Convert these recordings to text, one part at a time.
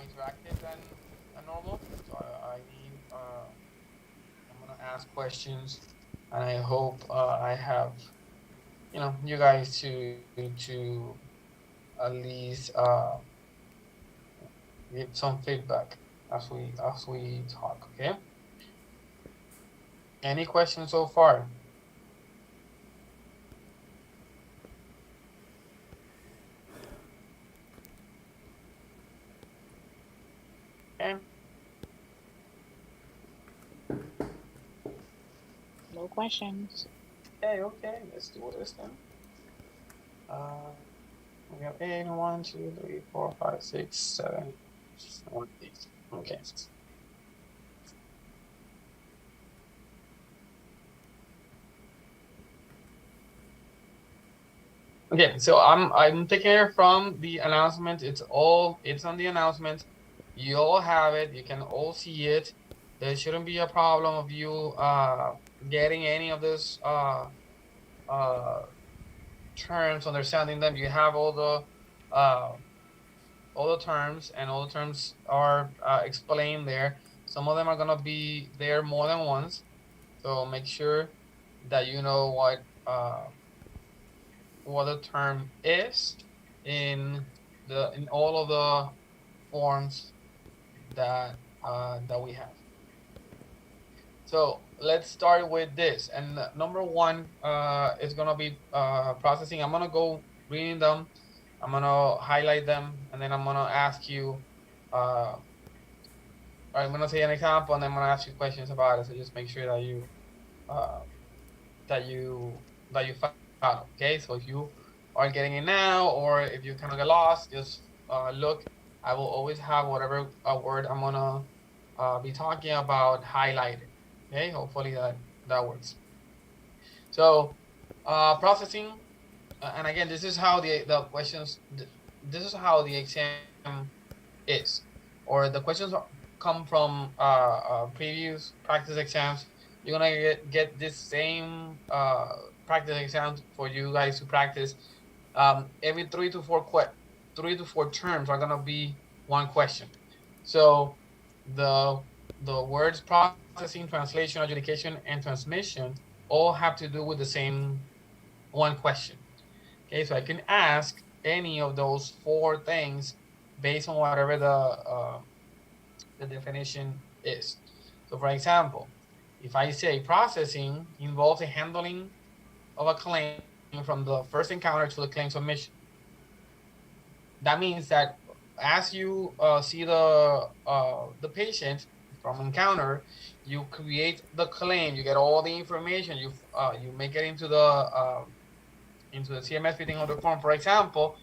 interactive than normal. So I need I'm gonna ask questions, and I hope I have you guys to at least give some feedback as we talk. Okay. Any questions so far? Okay. No questions. Okay. Okay. Let's do this then. Uh, we have 8, 1, 2, 3, 4, 5, 6, 7, 8. Okay. Okay, so I'm taking it from the announcement. It's on the announcement. You all have it. You can all see it. There shouldn't be a problem of you getting any of this uh terms, understanding them. You have all the terms, and all the terms are explained there. Some of them are gonna be there more than once. So make sure that you know what the term is in in all of the forms that we have. So let's start with this. And number one is gonna be processing. I'm gonna go reading them. I'm gonna highlight them, and then I'm gonna ask you. I'm gonna say an example, and then I'm gonna ask you questions about it. So just make sure uh, that you that you follow. Okay, so if you are getting it now, or if you kind of get lost, just look. I will always have whatever word I'm gonna be talking about highlighted. Okay, hopefully that works. So processing, and again, this is how the questions. This is how the exam is, or the questions come from previous practice exams. You're gonna get this same practice exams for you guys to practice. Every 3 to 4 terms are gonna be one question. So the the words processing, translation, adjudication, and transmission all have to do with the same one question. Okay, so I can ask any of those 4 things based on whatever the definition is. So for example, if I say processing involves the handling of a claim from the first encounter to the claim submission, that means that as you see the patient from encounter, you create the claim, you get all the information, you make it into the CMS fitting of the form, for example,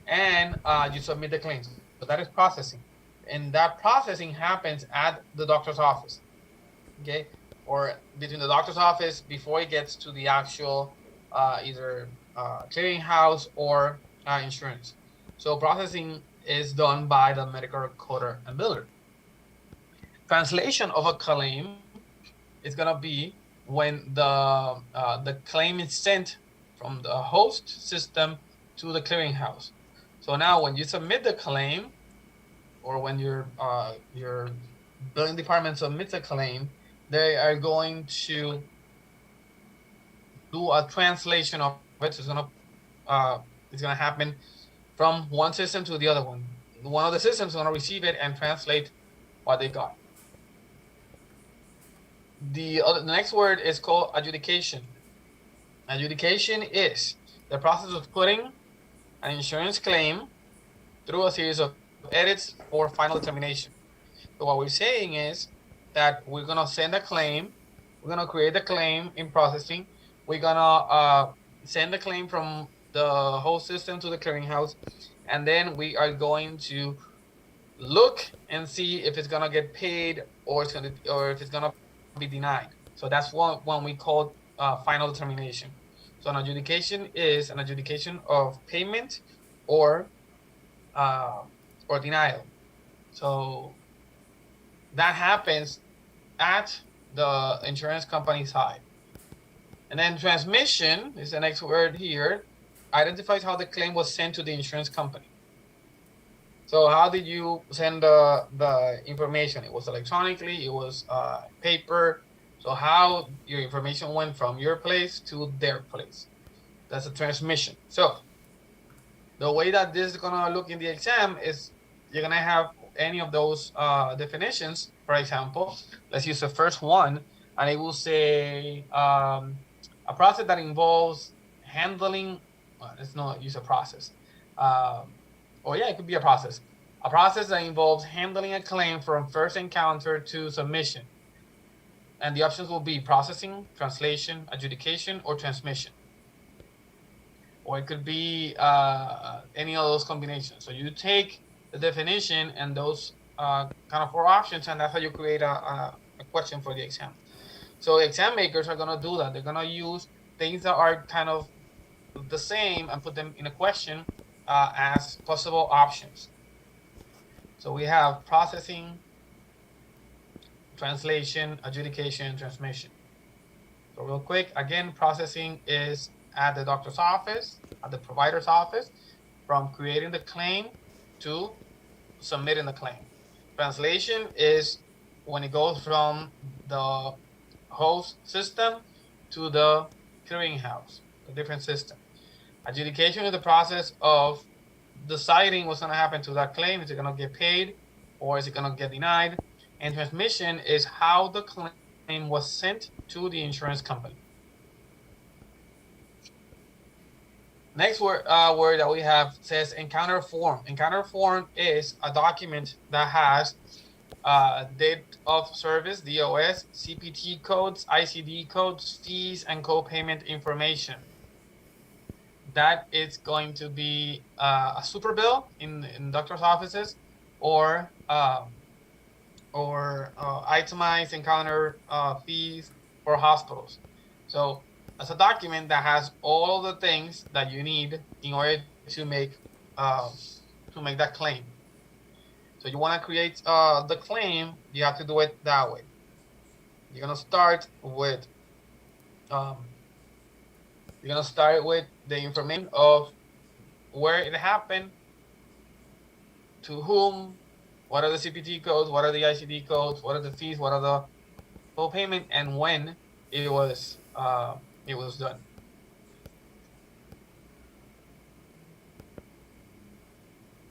and you submit the claim. So that is processing, and that processing happens at the doctor's office. Okay, or between the doctor's office before it gets to the actual either clearinghouse or insurance. So processing is done by the medical recorder and builder. Translation of a claim is gonna be when the claim is sent from the host system to the clearinghouse. So now when you submit the claim, or when your billing department submits a claim, they are going to do a translation of it. So it's gonna happen from one system to the other one. One of the systems is gonna receive it and translate what they got. The next word is called adjudication. Adjudication is the process of putting an insurance claim through a series of edits for final determination. So what we're saying is that we're gonna send a claim, we're gonna create the claim in processing, we're gonna send the claim from the host system to the clearinghouse, and then we are going to look and see if it's gonna get paid or if it's gonna be denied. So that's one we call final determination. So an adjudication is an adjudication of payment or uh, or denial. So that happens at the insurance company side. And then transmission is the next word here, identifies how the claim was sent to the insurance company. So how did you send the information? It was electronically, it was paper. So how your information went from your place to their place. That's a transmission. So the way that this is gonna look in the exam is you're gonna have any of those definitions. For example, let's use the first one, and it will say a process that involves handling. Well, let's not use a process. Or yeah, it could be a process. A process that involves handling a claim from first encounter to submission. And the options will be processing, translation, adjudication, or transmission. Or it could be any of those combinations. So you take the definition and those kind of four options, and that's how you create a question for the exam. So exam makers are gonna do that. They're gonna use things that are kind of the same and put them in a question as possible options. So we have processing, translation, adjudication, transmission. So real quick, again, processing is at the doctor's office, at the provider's office, from creating the claim to submitting the claim. Translation is when it goes from the host system to the clearinghouse, a different system. Adjudication is the process of deciding what's going to happen to that claim. Is it going to get paid or is it going to get denied? And transmission is how the claim was sent to the insurance company. Next word that we have says encounter form. Encounter form is a document that has date of service, DOS, CPT codes, ICD codes, fees, and co-payment information. That is going to be a super bill in doctor's offices or itemized encounter fees for hospitals. So it's a document that has all the things that you need in order to make that claim. So you want to create the claim, you have to do it that way. You're gonna start with the information of where it happened, to whom, what are the CPT codes, what are the ICD codes, what are the fees, what are the full payment, and when it was done.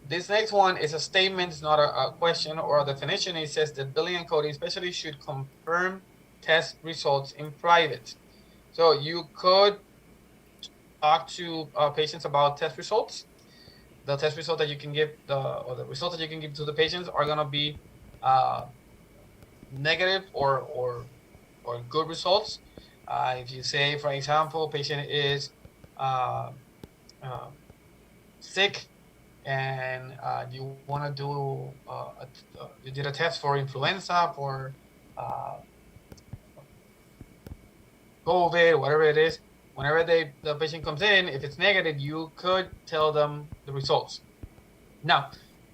This next one is a statement, it's not a question or a definition. It says the billing and coding specialist should confirm test results in private. So you could talk to patients about test results. The test result that you can give, the results that you can give to the patients are gonna be negative or good results. If you say, for example, patient is sick and you want to do you did a test for influenza, for COVID, whatever it is, whenever the patient comes in, if it's negative, you could tell them the results. Now,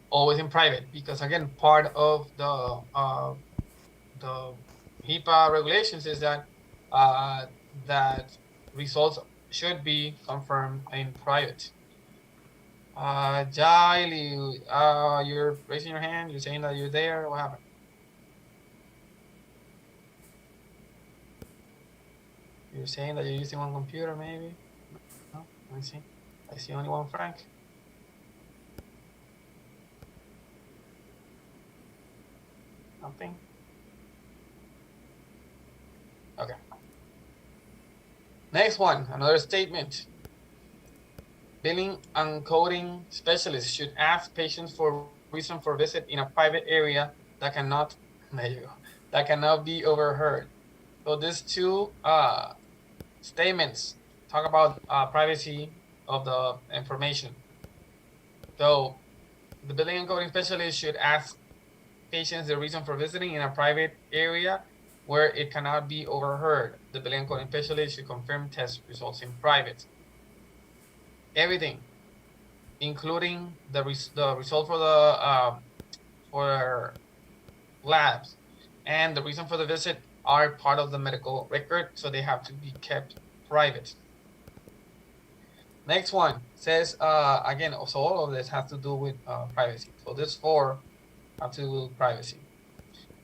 always in private, because again, part of the HIPAA regulations is that that results should be confirmed in private. Jaili, you're raising your hand. You're saying that you're there. What happened? You're saying that you're using one computer, maybe? No? Let me see. I see only one Frank. Nothing? Okay. Next one, another statement. Billing and coding specialists should ask patients for reason for visit in a private area that cannot, there you go, that cannot be overheard. So these two statements talk about privacy of the information. So the billing and coding specialist should ask patients the reason for visiting in a private area where it cannot be overheard. The billing and coding specialist should confirm test results in private. Everything, including the result for the for labs and the reason for the visit, are part of the medical record, so they have to be kept private. Next one says, again, so all of this has to do with privacy. So this four have to do with privacy.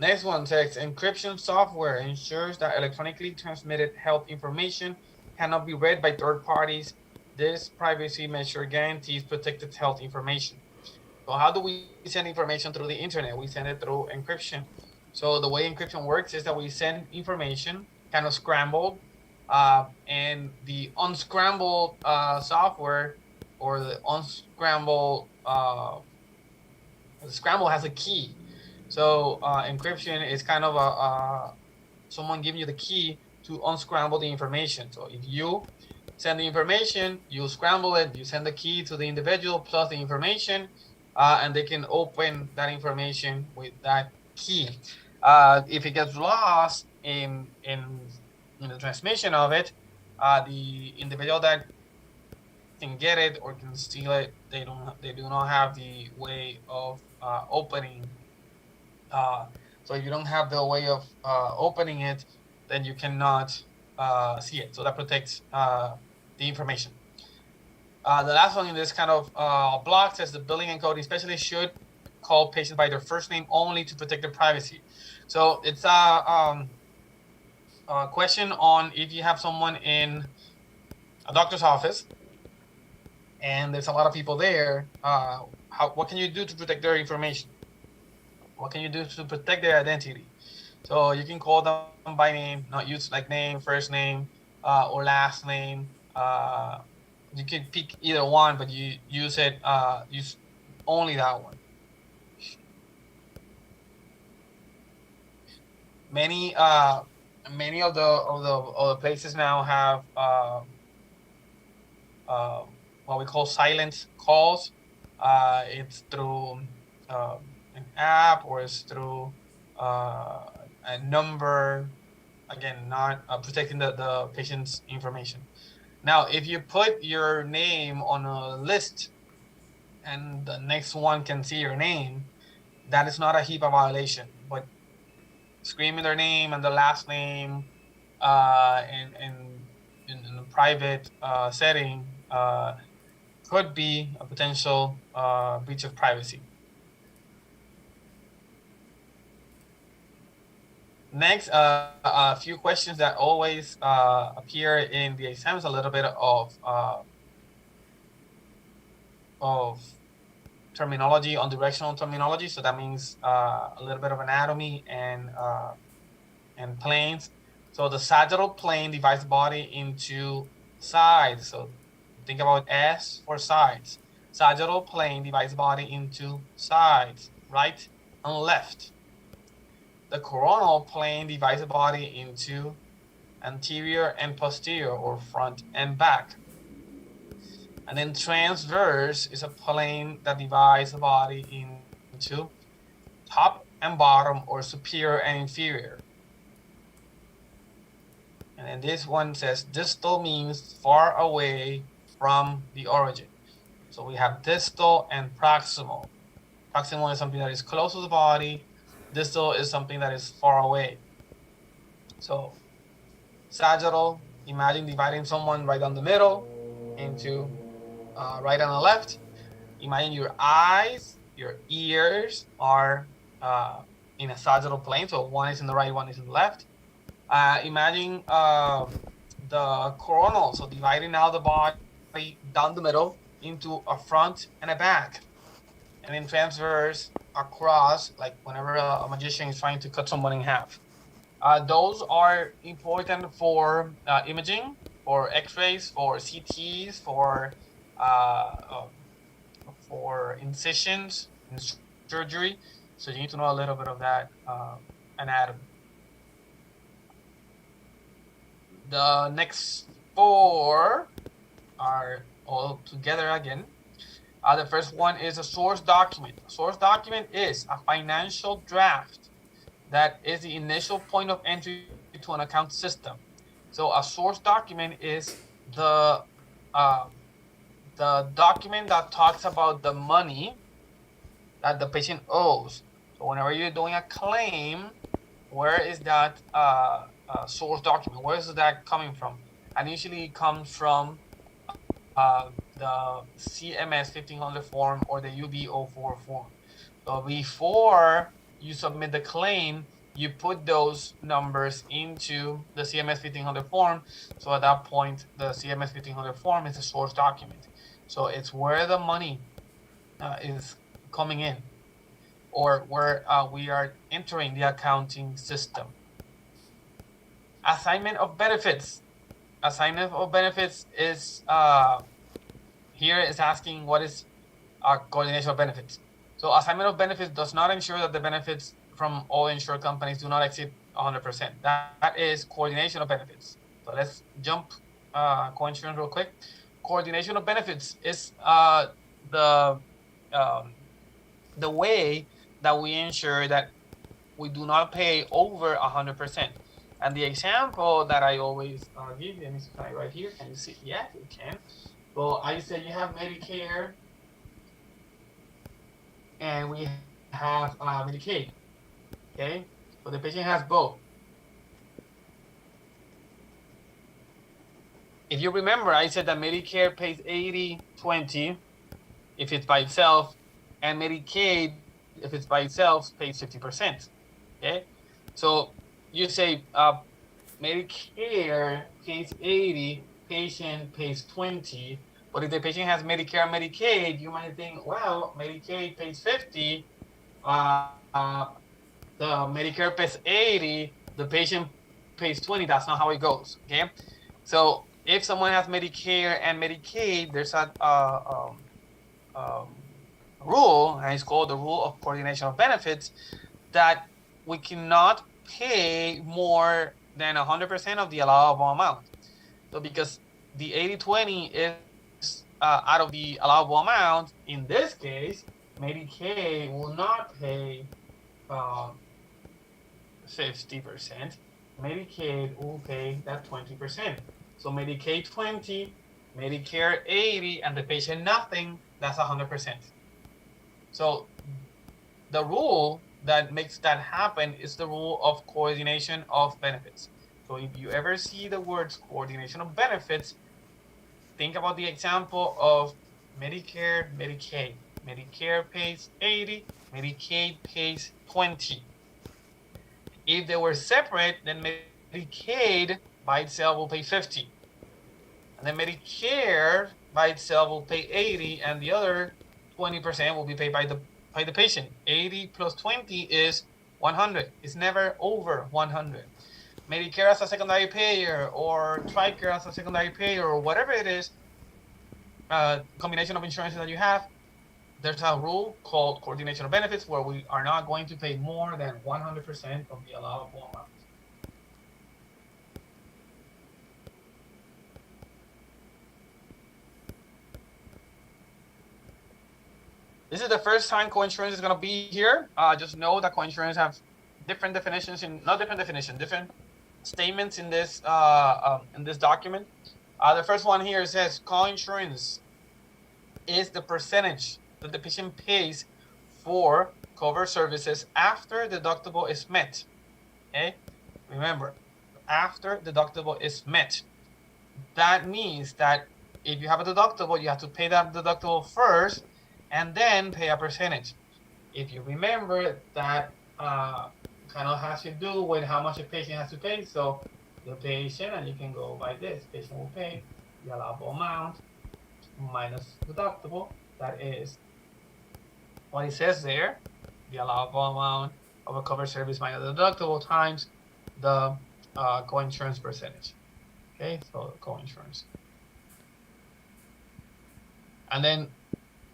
Next one says, encryption software ensures that electronically transmitted health information cannot be read by third parties. This privacy measure guarantees protected health information. So how do we send information through the internet? We send it through encryption. So the way encryption works is that we send information kind of scrambled, and the unscrambled software, or the unscrambled the scramble has a key. So encryption is kind of someone giving you the key to unscramble the information. So if you send the information, you scramble it, you send the key to the individual plus the information, and they can open that information with that key. If it gets lost in the transmission of it, the individual that can get it or can steal it, they do not have the way of opening. So if you don't have the way of opening it, then you cannot see it. So that protects the information. The last one in this kind of block says the billing and coding specialist should call patients by their first name only to protect their privacy. So it's a question on if you have someone in a doctor's office and there's a lot of people there, what can you do to protect their information? What can you do to protect their identity? So you can call them by name, not use like name, first name, or last name. You can pick either one, but you use only that one. Many of the places now have what we call silent calls. It's through an app, or it's through a number. Again, not protecting the patient's information. Now, if you put your name on a list and the next one can see your name, that is not a HIPAA violation. But screaming their name and the last name in a private setting could be a potential breach of privacy. Next, a few questions that always appear in the exams, a little bit of terminology, on directional terminology. So that means a little bit of anatomy and planes. So the sagittal plane divides the body into sides. So think about S for sides. Sagittal plane divides the body into sides, right and left. The coronal plane divides the body into anterior and posterior, or front and back. And then transverse is a plane that divides the body into top and bottom, or superior and inferior. And then this one says distal means far away from the origin. So we have distal and proximal. Proximal is something that is close to the body. Distal is something that is far away. So sagittal, imagine dividing someone right down the middle into right and the left. Imagine your eyes, your ears are in a sagittal plane. So one is in the right, one is in the left. Imagine the coronal, so dividing out the body down the middle into a front and a back. And then transverse across, like whenever a magician is trying to cut someone in half. Those are important for imaging, for X-rays, for CTs, for incisions in surgery. So you need to know a little bit of that anatomy. The next four are all together again. The first one is a source document. A source document is a financial draft that is the initial point of entry to an account system. So a source document is the document that talks about the money that the patient owes. So whenever you're doing a claim, where is that source document? Where is that coming from? And usually it comes from the CMS 1500 form or the UB04 form. So before you submit the claim, you put those numbers into the CMS 1500 form. So at that point, the CMS 1500 form is a source document. So it's where the money is coming in, or where we are entering the accounting system. Assignment of benefits. Assignment of benefits is here is asking what is coordination of benefits. So assignment of benefits does not ensure that the benefits from all insured companies do not exceed 100%. That is coordination of benefits. So let's jump co-insurance real quick. Coordination of benefits is the way that we ensure that we do not pay over 100%. And the example that I always give you, let me see right here. Can you see? Yeah, you can. Well, I said you have Medicare and we have Medicaid. Okay, so the patient has both. If you remember, I said that Medicare pays 80-20 if it's by itself, and Medicaid, if it's by itself, pays 50%. Okay, so you say Medicare pays 80, patient pays 20. But if the patient has Medicare and Medicaid, you might think, well, Medicaid pays 50, the Medicare pays 80, the patient pays 20. That's not how it goes. Okay, so if someone has Medicare and Medicaid, there's a rule, and it's called the rule of coordination of benefits, that we cannot pay more than 100% of the allowable amount. So because the 80-20 is out of the allowable amount, in this case, Medicaid will not pay 50%. Medicaid will pay that 20%. So Medicaid 20, Medicare 80, and the patient nothing, that's 100%. So the rule that makes that happen is the rule of coordination of benefits. So if you ever see the words coordination of benefits, think about the example of Medicare, Medicaid. Medicare pays 80, Medicaid pays 20. If they were separate, then Medicaid by itself will pay 50. And then Medicare by itself will pay 80, and the other 20% will be paid by the patient. 80 plus 20 is 100. It's never over 100. Medicare as a secondary payer, or TRICARE as a secondary payer, or whatever it is, combination of insurances that you have, there's a rule called coordination of benefits where we are not going to pay more than 100% of the allowable amount. This is the first time coinsurance is going to be here. Just know that coinsurance have different definitions, different statements in this document. The first one here says coinsurance is the percentage that the patient pays for covered services after deductible is met. Okay, remember, after deductible is met. That means that if you have a deductible, you have to pay that deductible first and then pay a percentage. If you remember, that kind of has to do with how much a patient has to pay. So the patient, and you can go by this, patient will pay the allowable amount minus deductible. That is what it says there, the allowable amount of a covered service minus the deductible times the coinsurance percentage. Okay, so coinsurance. And then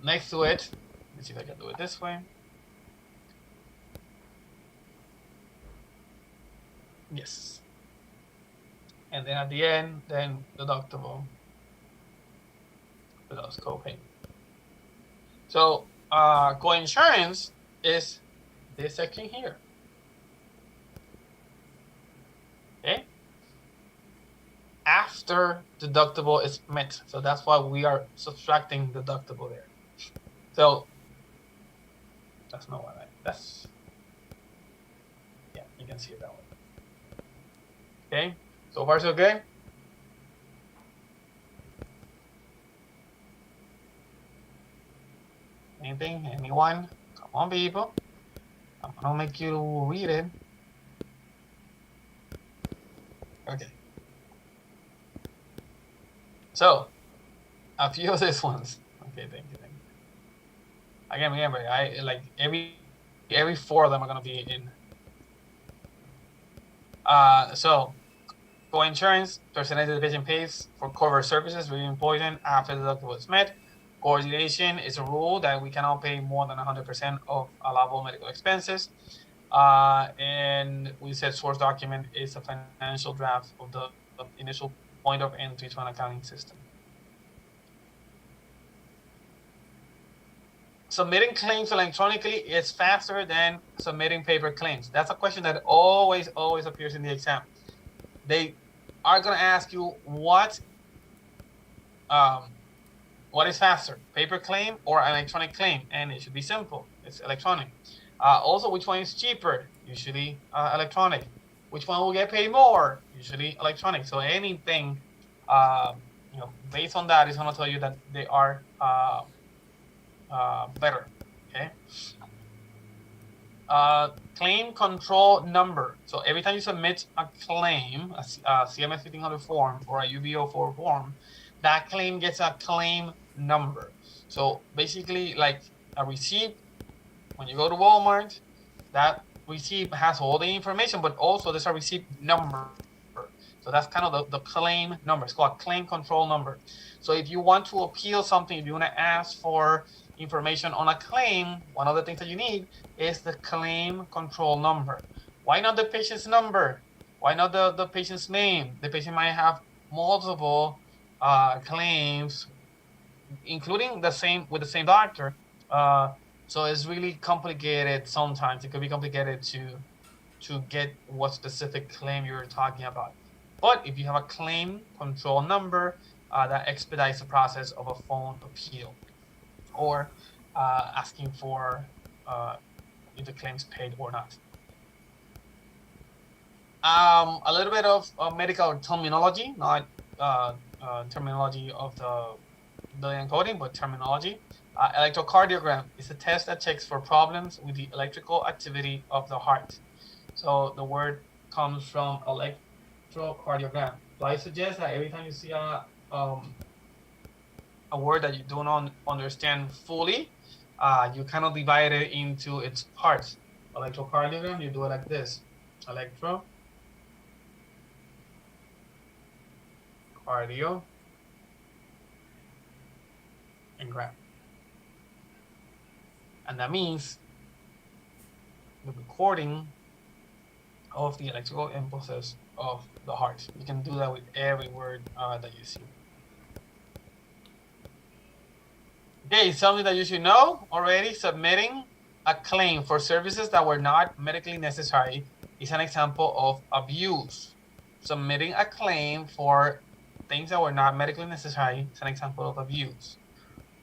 next to it, let's see if I can do it this way. Yes. And then at the end, then deductible plus copay. So coinsurance is this section here. Okay. After deductible is met. So that's why we are subtracting deductible there. So that's not what that's, yeah, you can see it that way. Okay, so far so good. Anything? Anyone? Come on, people. I'm gonna make you read it. Okay. So, a few of these ones. Okay, thank you. Again, remember, I like every 4 of them are gonna be in. So co-insurance, percentage the patient pays for covered services, really important after the deductible is met. Coordination is a rule that we cannot pay more than 100% of allowable medical expenses. And we said source document is a financial draft of the initial point of entry to an accounting system. Submitting claims electronically is faster than submitting paper claims. That's a question that always appears in the exam. They are going to ask you what is faster, paper claim or electronic claim, and it should be simple. It's electronic. Also, which one is cheaper? Usually electronic. Which one will get paid more? Usually electronic. So anything, based on that is going to tell you that they are better. Okay. Claim control number. So every time you submit a claim, a CMS 1500 form or a UB04 form, that claim gets a claim number. So basically, like a receipt, when you go to Walmart, that receipt has all the information, but also there's a receipt number. So that's kind of the claim number. It's called claim control number. So if you want to appeal something, if you want to ask for information on a claim, one of the things that you need is the claim control number. Why not the patient's number? Why not the patient's name? The patient might have multiple claims, including the same doctor. So it's really complicated sometimes. It could be complicated to get what specific claim you're talking about. But if you have a claim control number, that expedites the process of a phone appeal or asking for if the claim's paid or not. A little bit of medical terminology, not terminology of the billing and coding, but terminology. Electrocardiogram is a test that checks for problems with the electrical activity of the heart. So the word comes from electrocardiogram. So I suggest that every time you see a word that you do not understand fully, you kind of divide it into its parts. Electrocardiogram, you do it like this. Electro, cardio, and gram. And that means the recording of the electrical impulses of the heart. You can do that with every word that you see. Okay, something that you should know already, submitting a claim for services that were not medically necessary is an example of abuse. Submitting a claim for things that were not medically necessary is an example of abuse.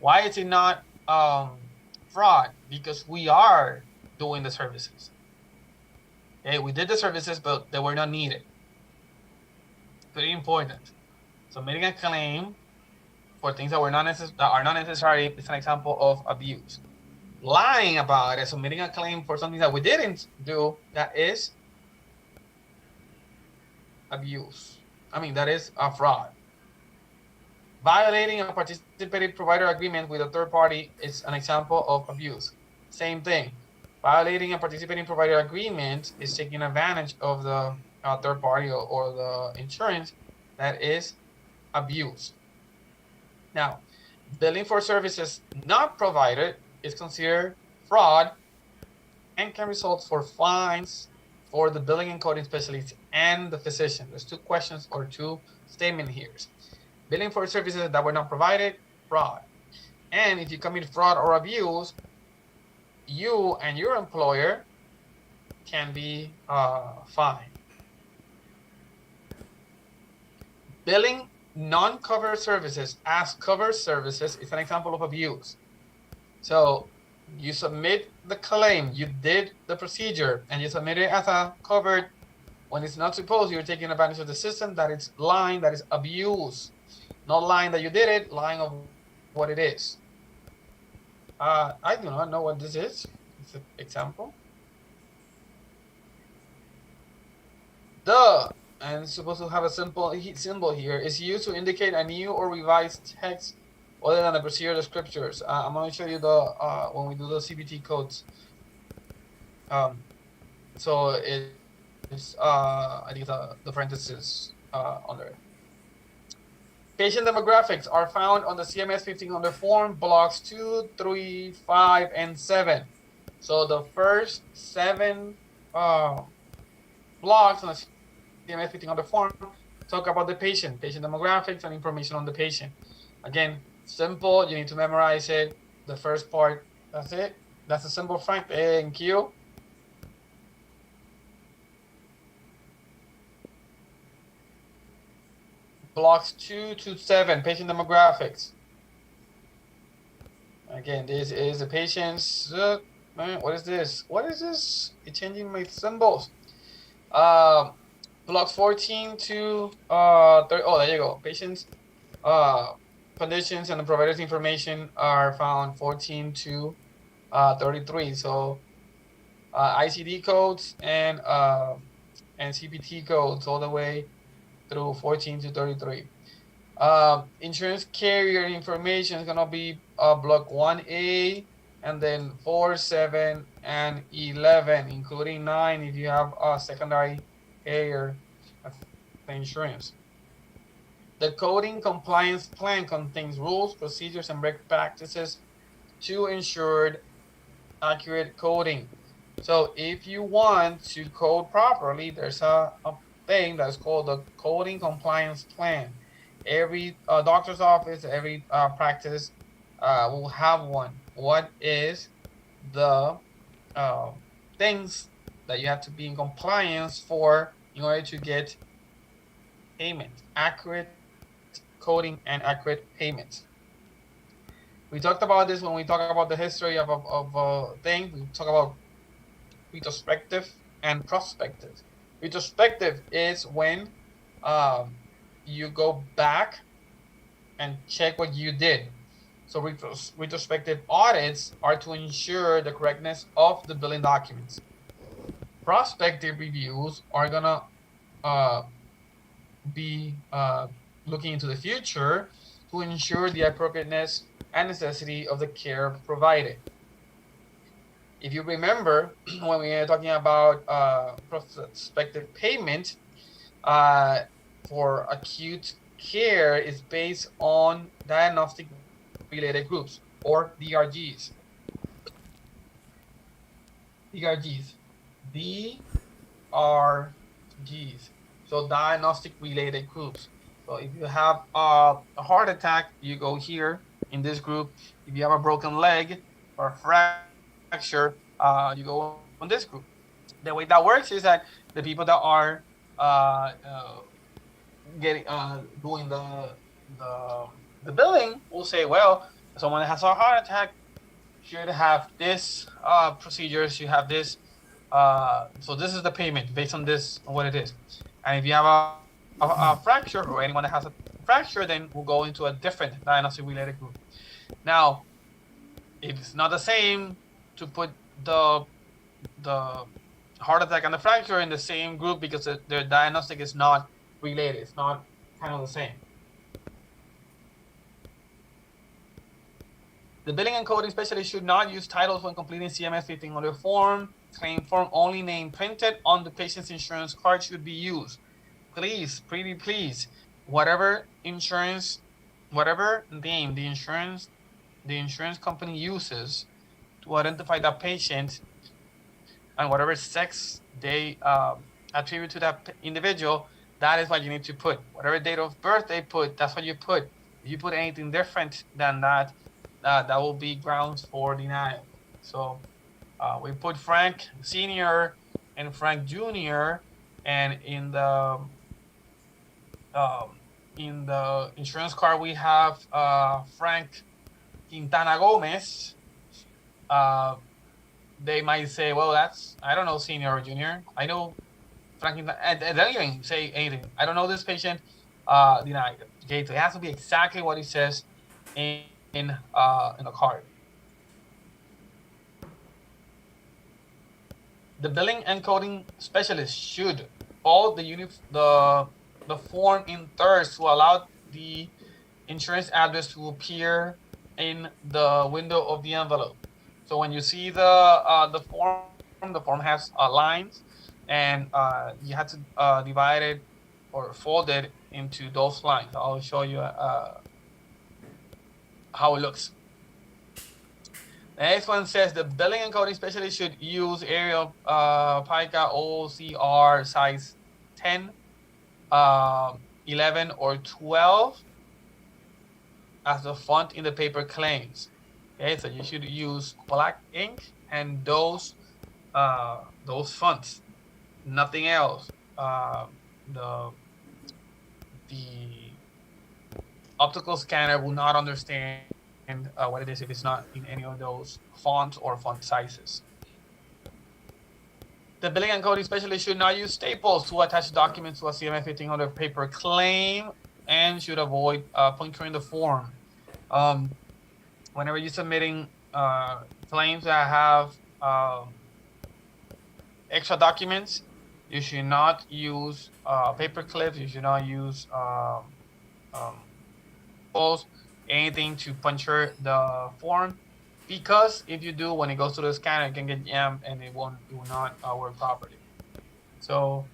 Why is it not fraud? Because we are doing the services. Okay, we did the services, but they were not needed. Very important. Submitting a claim for things that are not necessary is an example of abuse. Lying about it, submitting a claim for something that we didn't do, that is abuse. That is a fraud. Violating a participating provider agreement with a third party is an example of abuse. Same thing. Violating a participating provider agreement is taking advantage of the third party or the insurance. That is abuse. Now, billing for services not provided is considered fraud and can result for fines for the billing and coding specialist and the physician. There's 2 questions or 2 statements here. Billing for services that were not provided, fraud. And if you commit fraud or abuse, you and your employer can be fined. Billing non-covered services as covered services is an example of abuse. So you submit the claim, you did the procedure, and you submit it as a covered when it's not supposed. You're taking advantage of the system. That is lying, that is abuse. Not lying that you did it, lying of what it is. I do not know what this is. It's an example. The, and it's supposed to have a simple symbol here, is used to indicate a new or revised text other than the procedure scriptures. I'm going to show you the when we do the CPT codes. So it's I think the parenthesis under it. Patient demographics are found on the CMS 1500 form, blocks 2, 3, 5, and 7. So the first 7 blocks on the CMS 1500 form talk about the patient demographics, and information on the patient. Again, simple. You need to memorize it. The first part, that's it. That's a simple, Frank. Thank you. Blocks 2 to 7, patient demographics. Again, this is the patient's. What is this? What is this? It's changing my symbols. Blocks 14 to 30. Oh, there you go. Patients, conditions, and the provider's information are found 14 to 33. So ICD codes and CPT codes all the way through 14 to 33. Insurance carrier information is gonna be block 1A, and then 4, 7, and 11, including 9 if you have a secondary carrier insurance. The coding compliance plan contains rules, procedures, and best practices to ensure accurate coding. So if you want to code properly, there's a thing that's called the coding compliance plan. Every doctor's office, every practice will have one. What is the things that you have to be in compliance for in order to get payment, accurate coding and accurate payments? We talked about this when we talk about the history of a thing. We talk about retrospective and prospective. Retrospective is when you go back and check what you did. So retrospective audits are to ensure the correctness of the billing documents. Prospective reviews are gonna be looking into the future to ensure the appropriateness and necessity of the care provided. If you remember, when we are talking about prospective payment for acute care is based on diagnostic related groups, or DRGs. DRGs. So diagnostic related groups. So if you have a heart attack, you go here in this group. If you have a broken leg or a fracture, you go on this group. The way that works is that the people that are doing the billing will say, well, someone that has a heart attack should have this procedures, you have this, so this is the payment based on this, what it is. And if you have a fracture, or anyone that has a fracture, then we'll go into a different diagnostic related group. Now, it's not the same to put the heart attack and the fracture in the same group, because their diagnostic is not related. It's not kind of the same. The billing and coding specialist should not use titles when completing CMS 1500 form. Claim form only name printed on the patient's insurance card should be used. Please, pretty please, whatever insurance, whatever name the insurance company uses to identify that patient, and whatever sex they attribute to that individual, that is what you need to put. Whatever date of birth they put, that's what you put. If you put anything different than that, that will be grounds for denial. So we put Frank Sr. and Frank Jr., and in the insurance card we have Frank Quintana Gomez. They might say, well, that's, I don't know, senior or junior. I know Frank Quintana, and they don't even say anything. I don't know this patient, denied. Okay, so it has to be exactly what it says in the card. The billing and coding specialist should fold the form in thirds to allow the insurance address to appear in the window of the envelope. So when you see the form has lines, and you have to divide it or fold it into those lines. I'll show you how it looks. The next one says the billing and coding specialist should use Arial, Pica, OCR size 10, 11, or 12 as the font in the paper claims. Okay, so you should use black ink and those fonts, nothing else. The optical scanner will not understand what it is if it's not in any of those fonts or font sizes. The billing and coding specialist should not use staples to attach documents to a CMS 1500 paper claim and should avoid puncturing the form. Whenever you're submitting claims that have extra documents, you should not use paper clips. You should not use anything to puncture the form, because if you do, when it goes to the scanner, it can get jammed and it will not work properly. So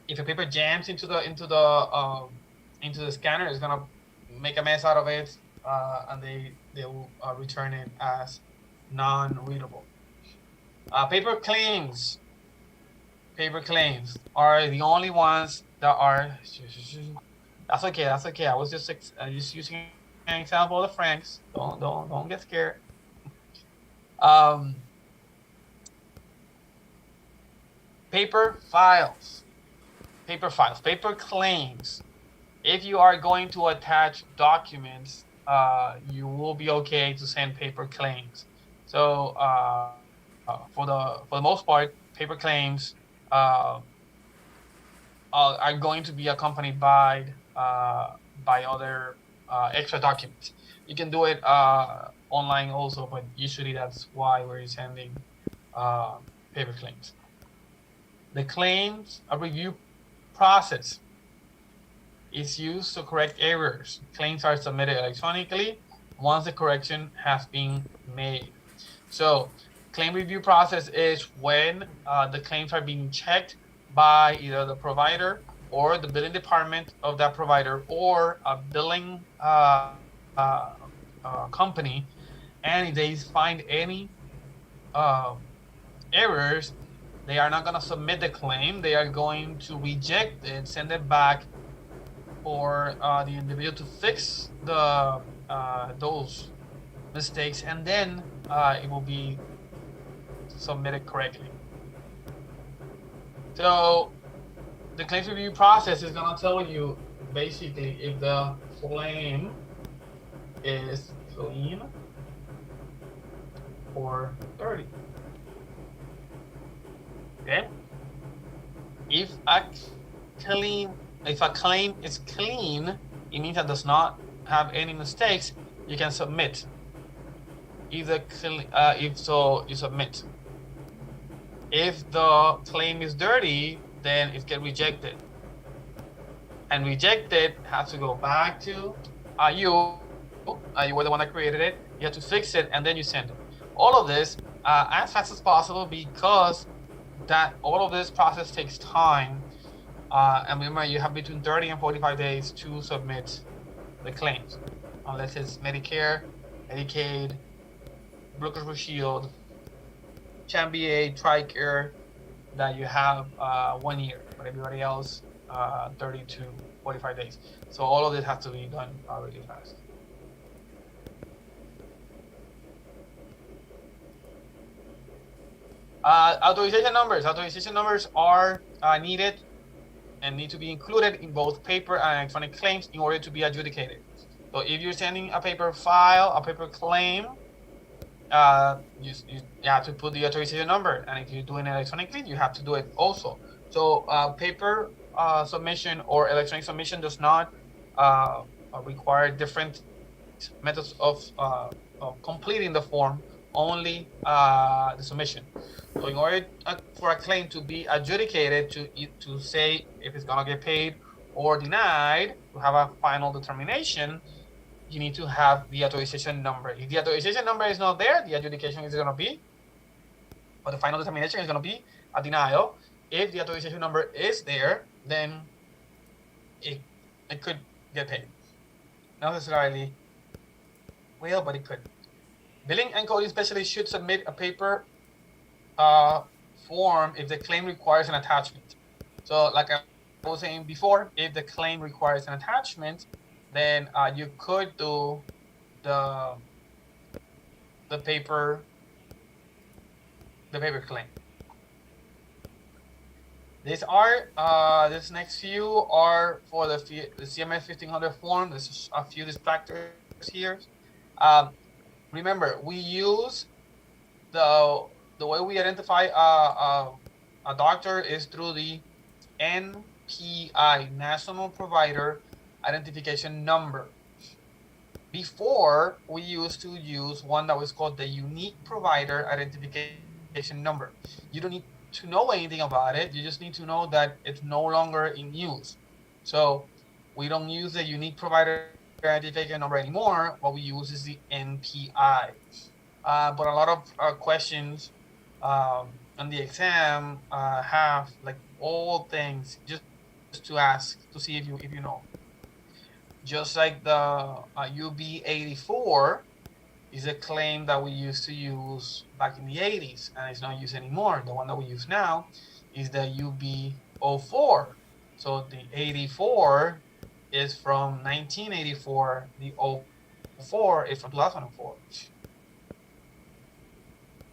if a paper jams into the scanner, it's gonna make a mess out of it, and they will return it as non-readable. Paper claims are the only ones that are. That's okay. I was just using an example of the Franks. Don't get scared. Paper files, paper claims. If you are going to attach documents, you will be okay to send paper claims. So for the most part, paper claims are going to be accompanied by other extra documents. You can do it online also, but usually that's why we're sending paper claims. The claims review process is used to correct errors. Claims are submitted electronically once the correction has been made. So claim review process is when the claims are being checked by either the provider or the billing department of that provider or a billing company, and if they find any errors, they are not going to submit the claim. They are going to reject it, send it back for the individual to fix the those mistakes, and then it will be submitted correctly. So the claims review process is going to tell you basically if the claim is clean or dirty. Okay. If a claim is clean, it means that does not have any mistakes. You can submit. If so, you submit. If the claim is dirty, then it gets rejected. And rejected has to go back to you. You were the one that created it. You have to fix it, and then you send it. All of this as fast as possible, because all of this process takes time. And remember, you have between 30 and 45 days to submit the claims, unless it's Medicare, Medicaid, Blue Cross Blue Shield, CHAMBA, TRICARE, that you have 1 year, but everybody else 30 to 45 days. So all of this has to be done really fast. Authorization numbers are needed and need to be included in both paper and electronic claims in order to be adjudicated. So if you're sending a paper file, a paper claim, you have to put the authorization number, and if you're doing it electronically, you have to do it also. So paper submission or electronic submission does not require different methods of completing the form only the submission. So in order for a claim to be adjudicated, to say if it's gonna get paid or denied, to have a final determination, you need to have the authorization number. If the authorization number is not there, the adjudication is gonna be, or the final determination is gonna be a denial. If the authorization number is there, then it could get paid. Not necessarily will, but it could. Billing and coding specialist should submit a paper form if the claim requires an attachment. So like I was saying before, if the claim requires an attachment, then you could do the paper claim. These are this next few are for the CMS 1500 form. There's a few distractors here. Remember, we use the way we identify a doctor is through the NPI, National Provider Identification Number. Before, we used to use one that was called the Unique Provider Identification Number. You don't need to know anything about it. You just need to know that it's no longer in use. So we don't use the Unique Provider Identification Number anymore. What we use is the NPI. But a lot of questions on the exam have like all things just to ask to see if you know. Just like the UB84 is a claim that we used to use back in the 80s and it's not used anymore. The one that we use now is the UB04. So the 84 is from 1984. The 04 is from 2004.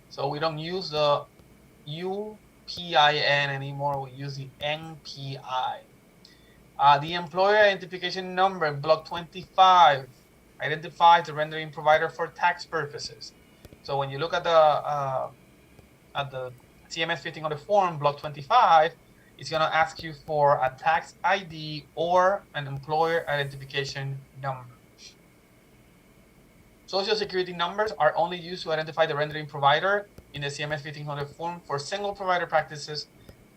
So we don't use the UPIN anymore. We use the NPI. The employer identification number in block 25 identifies the rendering provider for tax purposes. So when you look at the CMS 1500 form, block 25, it's going to ask you for a tax ID or an employer identification number. Social security numbers are only used to identify the rendering provider in the CMS 1500 form for single provider practices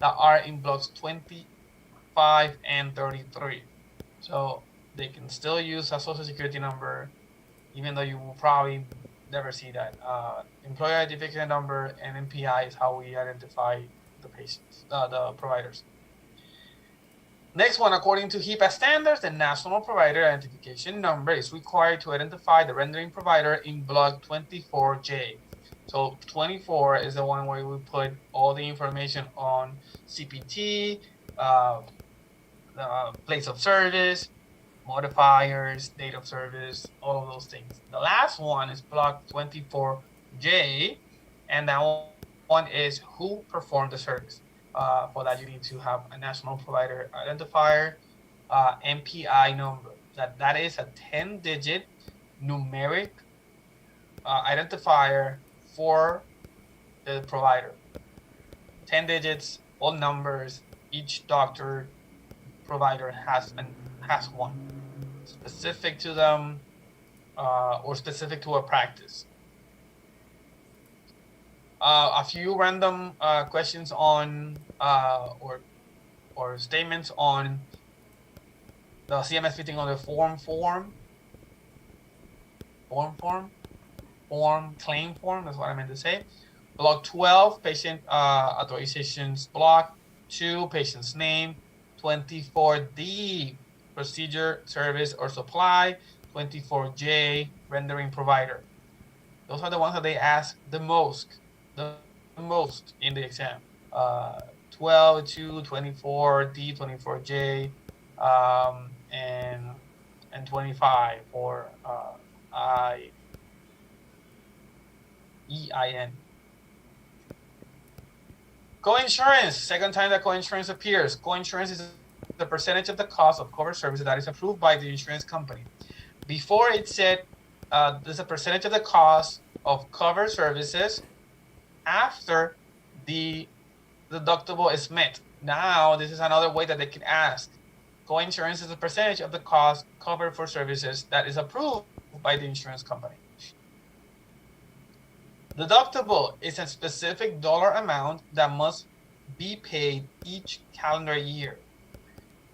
that are in blocks 25 and 33. So they can still use a social security number, even though you will probably never see that. Employer identification number and NPI is how we identify the patients, the providers. Next one, according to HIPAA standards, the National Provider Identification Number is required to identify the rendering provider in block 24J. So 24 is the one where we put all the information on CPT, place of service, modifiers, date of service, all of those things. The last one is block 24J, and that one is who performed the service. For that, you need to have a national provider identifier, NPI number. That is a 10-digit numeric identifier for the provider. 10 digits, all numbers. Each doctor provider has one specific to them or specific to a practice. A few random questions on or statements on the CMS 1500 claim form. That's what I meant to say. Block 12, patient authorizations block. 2, patient's name. 24D, procedure, service, or supply. 24J, rendering provider. Those are the ones that they ask the most in the exam. 12, 2, 24D, 24J, and 25 for EIN. Coinsurance, second time that coinsurance appears. Coinsurance is the percentage of the cost of covered services that is approved by the insurance company. Before it said there's a percentage of the cost of covered services after the deductible is met. Now, this is another way that they can ask. Coinsurance is a percentage of the cost covered for services that is approved by the insurance company. Deductible is a specific dollar amount that must be paid each calendar year.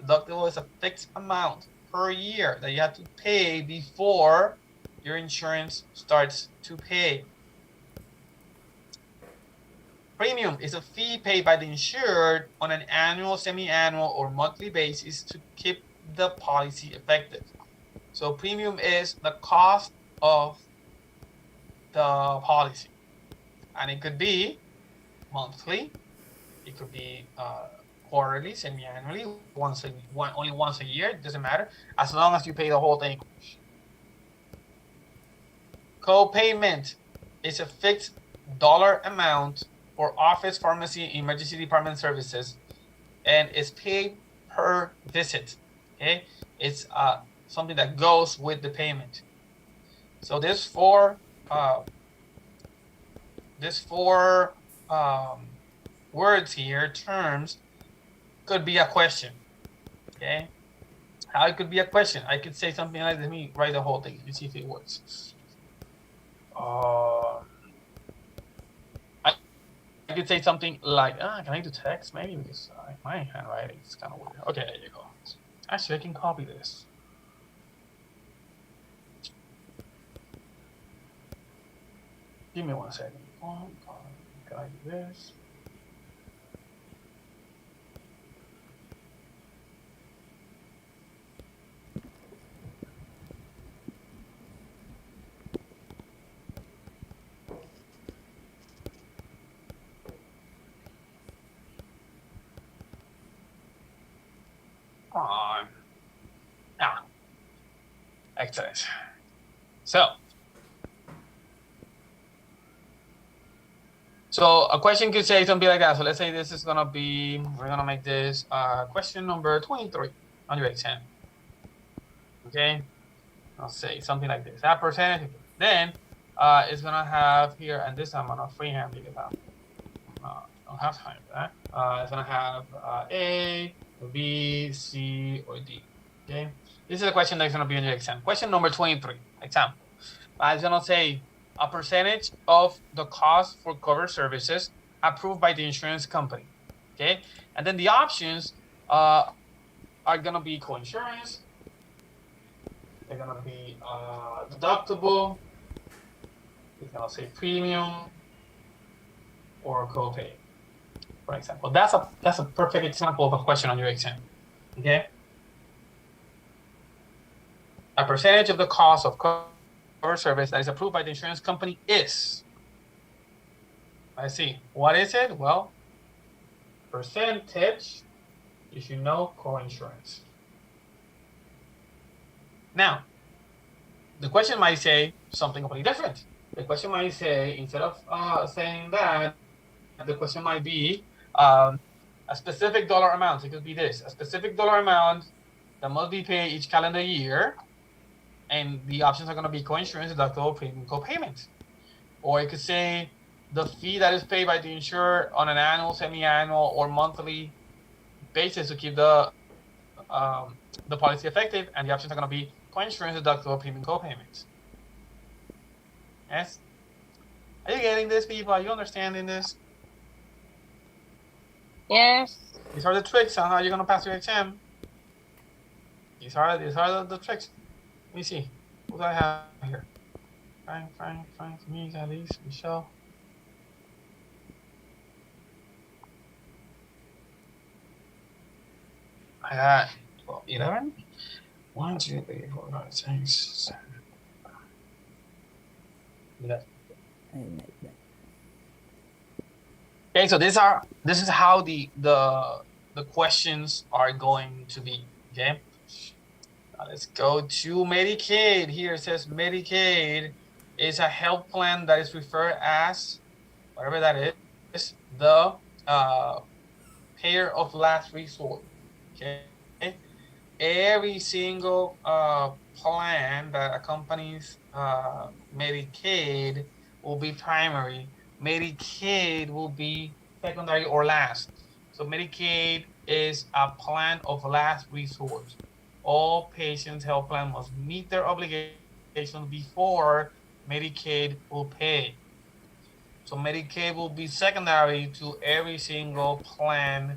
Deductible is a fixed amount per year that you have to pay before your insurance starts to pay. Premium is a fee paid by the insured on an annual, semi-annual, or monthly basis to keep the policy effective. So premium is the cost of the policy, and it could be monthly, it could be quarterly, semi-annually, only once a year. It doesn't matter as long as you pay the whole thing. Co-payment is a fixed dollar amount for office, pharmacy, emergency department services, and it's paid per visit. Okay, it's something that goes with the payment. So there's four words here, terms, could be a question. Okay, how it could be a question? I could say something like, let me write the whole thing. You see if it works. I could say something like, can I do text? Maybe because my handwriting is kind of weird. Okay, there you go. Actually, I can copy this. Give me 1 second. Can I do this? Excellent. So a question could say something like that. So let's say this is gonna be, we're gonna make this question number 23 on your exam. Okay, I'll say something like this. That percentage. Then it's gonna have here, and this I'm gonna freehand because I don't have time for that. It's gonna have A, B, C, or D. Okay, this is a question that's gonna be on your exam. Question number 23, example. It's gonna say a percentage of the cost for covered services approved by the insurance company. Okay, and then the options are gonna be coinsurance. They're gonna be deductible. It's gonna say premium or copay, for example. That's a perfect example of a question on your exam. Okay, a percentage of the cost of covered service that is approved by the insurance company is. Let's see, what is it? Well, percentage, you should know coinsurance. Now, the question might say something completely different. The question might say, instead of saying that, the question might be a specific dollar amount. It could be this, a specific dollar amount that must be paid each calendar year. And the options are going to be coinsurance, deductible, premium, copayment. Or it could say the fee that is paid by the insurer on an annual, semi-annual, or monthly basis to keep the policy effective. And the options are going to be coinsurance, deductible, premium, copayment. Yes? Are you getting this, people? Are you understanding this? Yes. These are the tricks on how you're going to pass your exam. These are the tricks. Let me see. What do I have here? Frank, me, Alice, Michelle. I got 12, 11. 1, 2, 3, 4, 5, 6, 7. Yeah. Okay, so this is how the questions are going to be. Okay. Now let's go to Medicaid. Here it says Medicaid is a health plan that is referred as, whatever that is, the payer of last resort. Okay. Every single plan that accompanies Medicaid will be primary. Medicaid will be secondary or last. So Medicaid is a plan of last resort. All patients' health plan must meet their obligations before Medicaid will pay. So Medicaid will be secondary to every single plan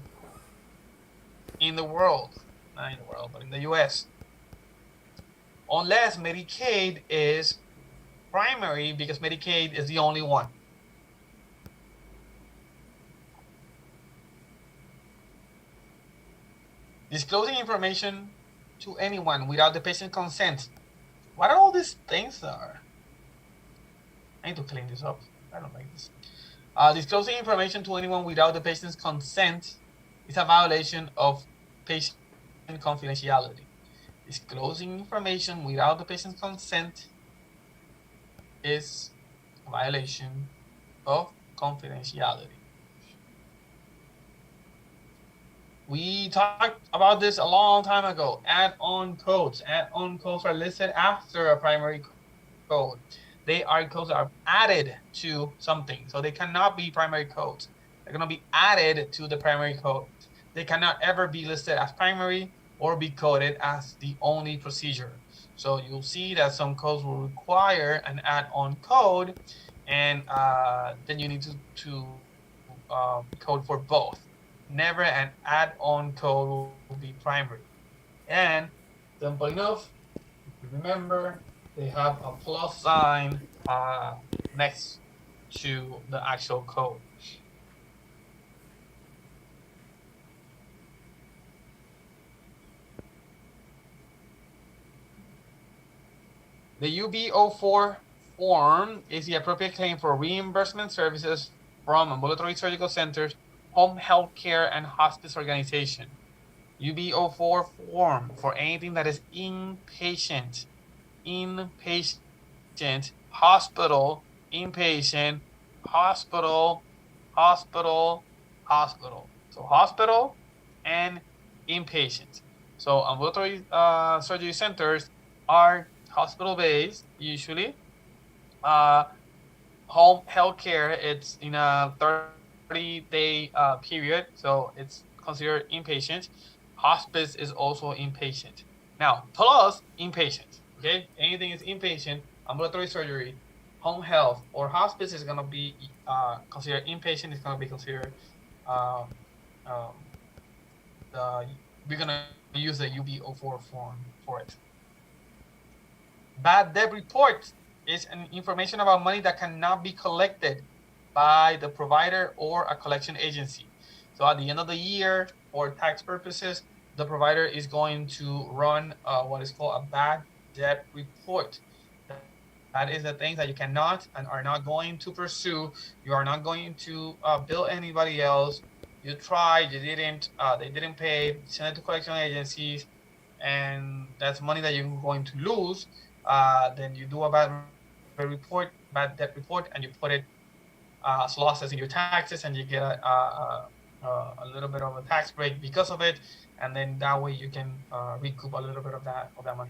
in the world, not in the world, but in the US. Unless Medicaid is primary, because Medicaid is the only one. Disclosing information to anyone without the patient consent. What are all these things are? I need to clean this up. I don't like this. Disclosing information to anyone without the patient's consent is a violation of patient confidentiality. Disclosing information without the patient's consent is a violation of confidentiality. We talked about this a long time ago. Add-on codes. Add-on codes are listed after a primary code. They are codes that are added to something. So they cannot be primary codes. They're going to be added to the primary code. They cannot ever be listed as primary or be coded as the only procedure. So you'll see that some codes will require an add-on code, and then you need to code for both. Never an add-on code will be primary. And simple enough, if you remember, they have a plus sign next to the actual code. The UB04 form is the appropriate claim for reimbursement services from ambulatory surgical centers, home health care, and hospice organization. UB04 form for anything that is inpatient, hospital, inpatient, hospital, hospital. So hospital and inpatient. So ambulatory surgery centers are hospital-based usually. Home health care, it's in a 30-day period, so it's considered inpatient. Hospice is also inpatient. Now, plus inpatient, okay? Anything is inpatient, ambulatory surgery, home health, or hospice is going to be considered inpatient. It's going to be considered, we're going to use the UB04 form for it. Bad debt report is an information about money that cannot be collected by the provider or a collection agency. So at the end of the year, for tax purposes, the provider is going to run what is called a bad debt report. That is the things that you cannot and are not going to pursue. You are not going to bill anybody else. You tried, you didn't, they didn't pay, send it to collection agencies, and that's money that you're going to lose. Then you do a bad debt report, and you put it as losses in your taxes, and you get a little bit of a tax break because of it, and then that way you can recoup a little bit of that money.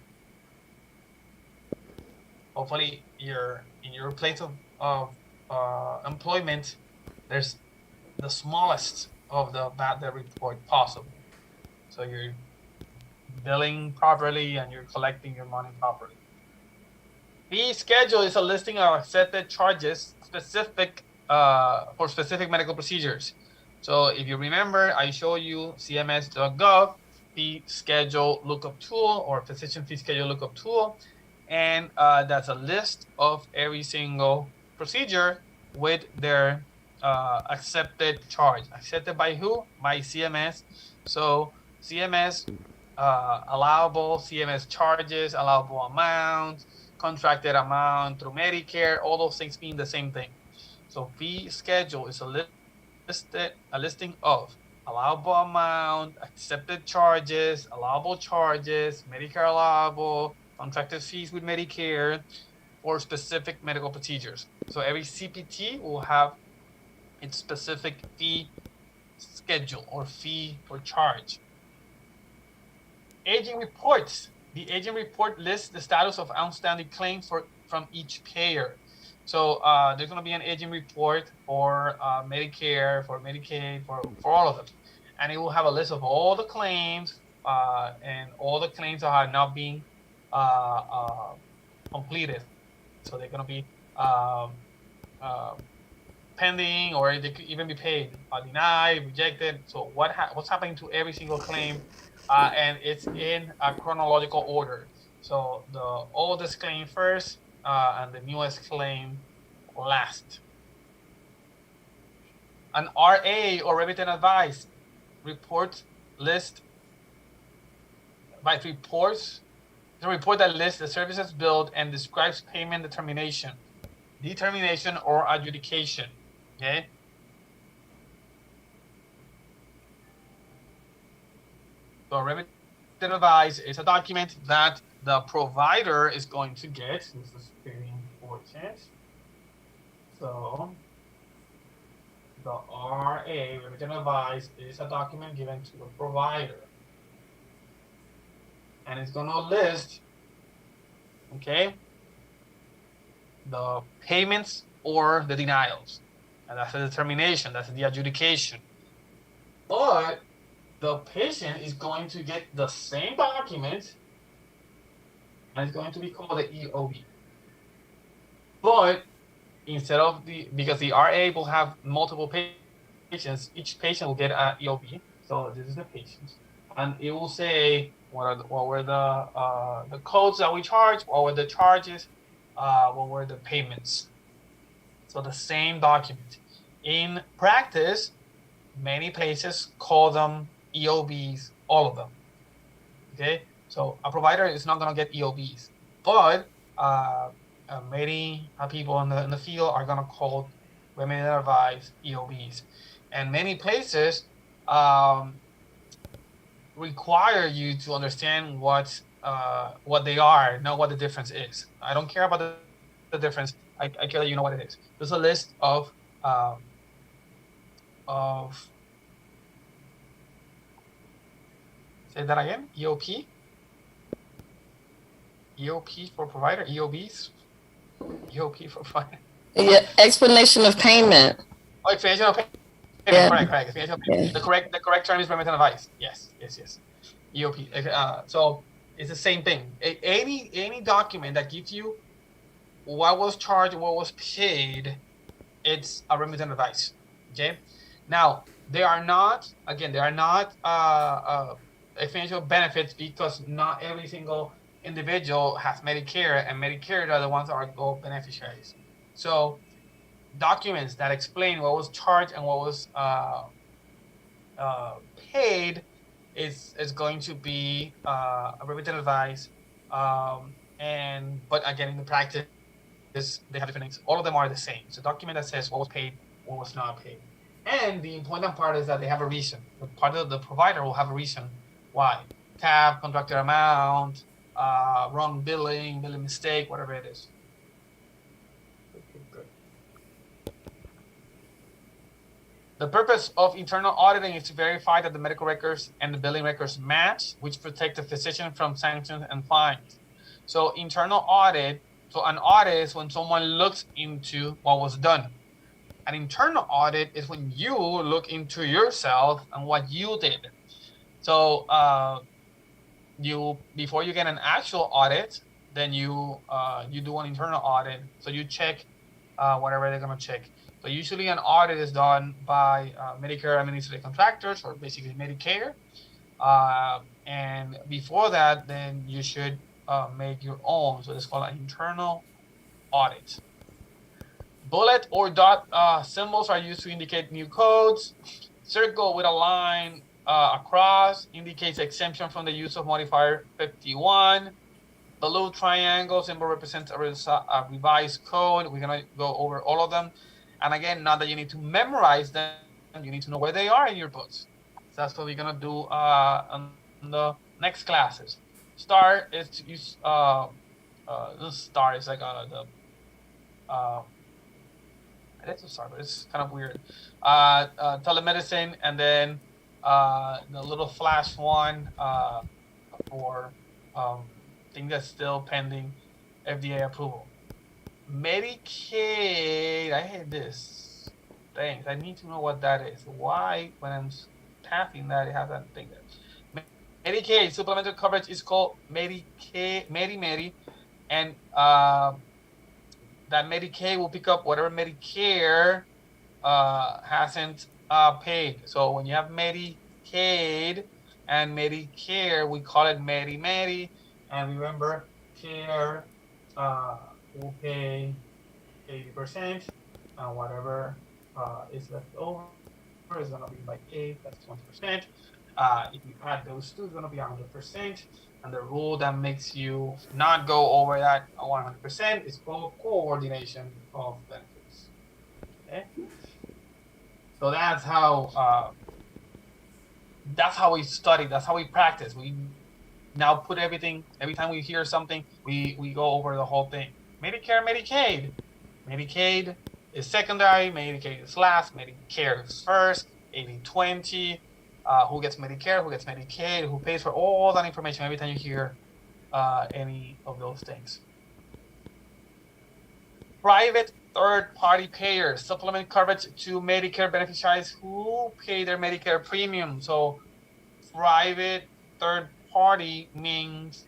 Hopefully, in your place of employment, there's the smallest of the bad debt report possible, so you're billing properly and you're collecting your money properly. Fee schedule is a listing of accepted charges specific for specific medical procedures. So if you remember, I showed you cms.gov fee schedule lookup tool, or physician fee schedule lookup tool, and that's a list of every single procedure with their accepted charge. Accepted by who? By CMS. So CMS allowable, CMS charges, allowable amounts, contracted amount through Medicare, all those things mean the same thing. So fee schedule is a listing of allowable amount, accepted charges, allowable charges, Medicare allowable, contracted fees with Medicare for specific medical procedures. So every CPT will have its specific fee schedule or fee or charge. Aging reports. The aging report lists the status of outstanding claims from each payer. So there's going to be an aging report for Medicare, for Medicaid, for all of them. And it will have a list of all the claims and all the claims that are not being completed. So they're going to be pending, or they could even be paid, denied, rejected. So what's happening to every single claim, and it's in a chronological order. So the oldest claim first, and the newest claim last. An RA or remittent advice report list by reports. The report that lists the services billed and describes payment determination or adjudication. Okay. So remittent advice is a document that the provider is going to get. This is very important. So the RA, remittent advice, is a document given to the provider. And it's going to list, okay, the payments or the denials. And that's the determination, that's the adjudication. But the patient is going to get the same document, and it's going to be called the EOB. But instead of because the RA will have multiple patients, each patient will get an EOB. So this is the patient, and it will say what were the codes that we charge, what were the charges, what were the payments. So the same document. In practice, many places call them EOBs, all of them. Okay, so a provider is not going to get EOBs, but many people in the field are going to call remittent advice EOBs, and many places require you to understand what they are, know what the difference is. I don't care about the difference. I care that you know what it is. There's a list of say that again. EOP for provider. EOBs. EOP for provider. Yeah, explanation of payment. Oh, explanation of payment. Yeah. Correct. Explanation of payment. Yeah. The correct term is remittent advice. Yes. EOP. So it's the same thing. Any document that gives you what was charged, what was paid, it's a remittent advice. Okay. Now there are not financial benefits, because not every single individual has Medicare, and Medicare are the ones that are gold beneficiaries. So documents that explain what was charged and what was paid is going to be a remittent advice. But again, in the practice, they have different things. All of them are the same. It's a document that says what was paid, what was not paid. And the important part is that they have a reason. The part of the provider will have a reason why. Tab, contracted amount, wrong billing mistake, whatever it is. Okay, good. The purpose of internal auditing is to verify that the medical records and the billing records match, which protect the physician from sanctions and fines. So internal audit, an audit is when someone looks into what was done. An internal audit is when you look into yourself and what you did. So before you get an actual audit, then you do an internal audit. So you check whatever they're going to check. So usually an audit is done by Medicare administrative contractors, or basically Medicare. And before that, then you should make your own. So it's called an internal audit. Bullet or dot symbols are used to indicate new codes. Circle with a line across indicates exemption from the use of modifier 51. The blue triangle symbol represents a revised code. We're going to go over all of them. And again, not that you need to memorize them, you need to know where they are in your books. So that's what we're going to do on the next classes. Star is to use, this star is like it's a star, but it's kind of weird. Telemedicine, and then the little flash one for thing that's still pending FDA approval. Medicaid, I hate this. Thanks. I need to know what that is. Why, when I'm tapping that, it has that thing there. Medicaid supplemental coverage is called Medicaid, Medi, and that Medicaid will pick up whatever Medicare hasn't paid. So when you have Medicaid and Medicare, we call it Medi. And remember, care will pay 80%, and whatever is left over is going to be like 8, that's 20%. If you add those two, it's going to be 100%. And the rule that makes you not go over that 100% is called coordination of benefits. Okay? So that's how we study, that's how we practice. We now put everything, every time we hear something, we go over the whole thing. Medicare, Medicaid. Medicaid is secondary, Medicaid is last, Medicare is first, 80-20. Who gets Medicare, who gets Medicaid, who pays for all that information every time you hear any of those things. Private third-party payers supplement coverage to Medicare beneficiaries who pay their Medicare premium. So private third-party means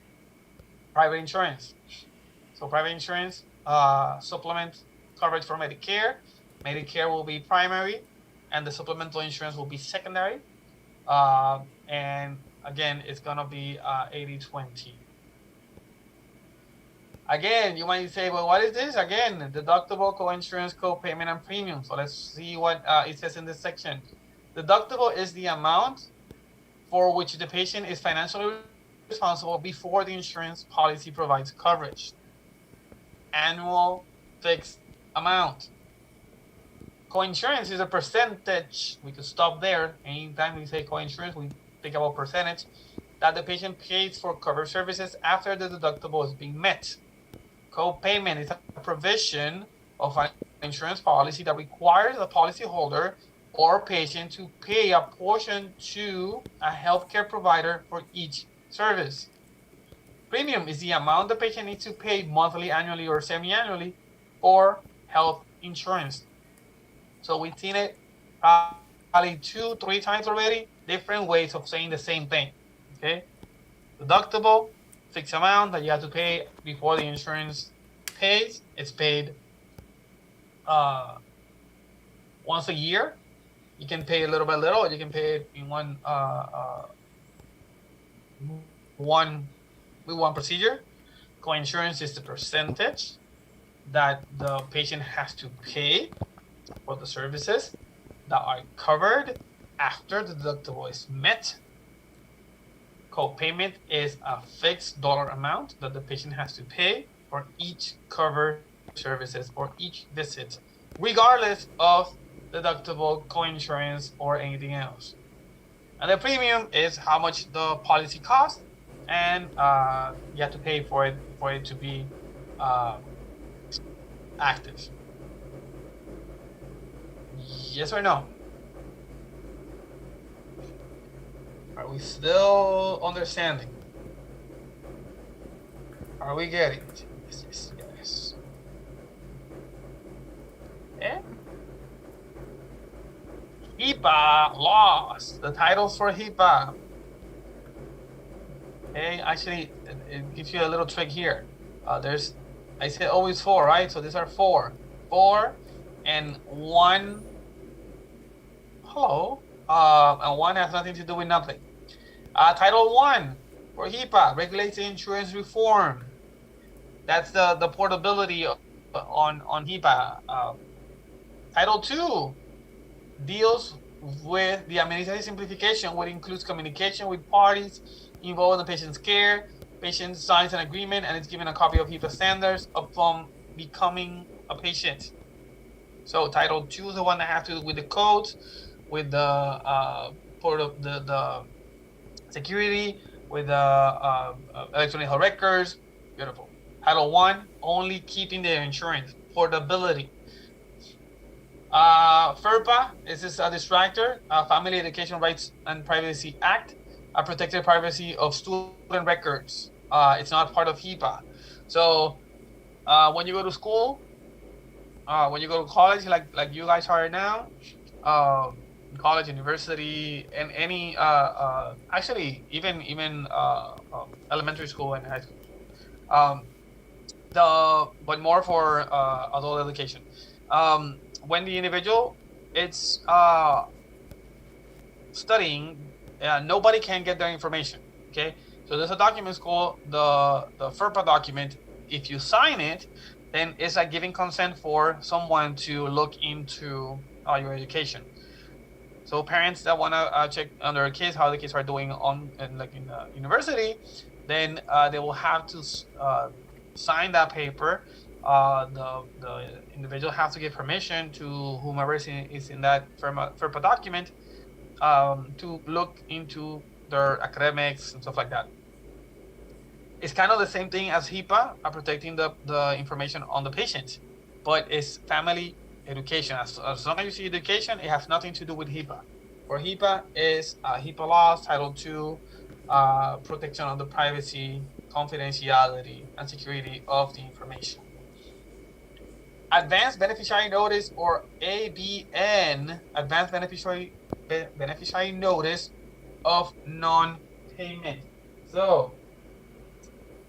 private insurance. So private insurance supplements coverage for Medicare. Medicare will be primary, and the supplemental insurance will be secondary. And again, it's gonna be 80-20. Again, you might say, well, what is this? Again, deductible, co-insurance, co-payment, and premium. So let's see what it says in this section. Deductible is the amount for which the patient is financially responsible before the insurance policy provides coverage. Annual fixed amount. Co-insurance is a percentage. We could stop there. Anytime we say co-insurance, we think about percentage that the patient pays for covered services after the deductible is being met. Co-payment is a provision of an insurance policy that requires the policyholder or patient to pay a portion to a healthcare provider for each service. Premium is the amount the patient needs to pay monthly, annually, or semi-annually for health insurance. So we've seen it probably 2-3 times already, different ways of saying the same thing. Okay, deductible, fixed amount that you have to pay before the insurance pays. It's paid once a year. You can pay a little by little, or you can pay it in one procedure. Co-insurance is the percentage that the patient has to pay for the services that are covered after the deductible is met. Co-payment is a fixed dollar amount that the patient has to pay for each covered services for each visit, regardless of deductible, co-insurance, or anything else. And the premium is how much the policy costs, and you have to pay for it to be active. Yes or no? Are we still understanding? Are we getting it? Yes. Yeah? HIPAA laws, the titles for HIPAA. Okay, actually, it gives you a little trick here. I said always 4, right? So these are 4. 4 and 1. Hello. And 1 has nothing to do with nothing. Title 1 for HIPAA regulates insurance reform. That's the portability on HIPAA. Title 2 deals with the administrative simplification, which includes communication with parties involved in the patient's care. Patient signs an agreement and is given a copy of HIPAA standards upon becoming a patient. So Title 2 is the one that has to do with the codes, with the the security, with the electronic health records. Beautiful. Title 1, only keeping their insurance, portability. FERPA, this is a distractor, Family Education Rights and Privacy Act, protected privacy of student records. It's not part of HIPAA. So when you go to school, when you go to college, like you guys are now, college, university, and any actually even elementary school and high school, but more for adult education. When the individual it's studying, nobody can get their information. Okay, so there's a document called the FERPA document. If you sign it, then it's like giving consent for someone to look into your education. So parents that want to check on their kids how the kids are doing on in the university, then they will have to sign that paper. The individual has to give permission to whomever is in that FERPA document to look into their academics and stuff like that. It's kind of the same thing as HIPAA, protecting the information on the patient, but it's family education. As long as you see education, it has nothing to do with HIPAA. For HIPAA is HIPAA laws, Title II, protection of the privacy, confidentiality, and security of the information. Advanced Beneficiary Notice, or ABN, Advanced Beneficiary Notice of Non-Payment. So,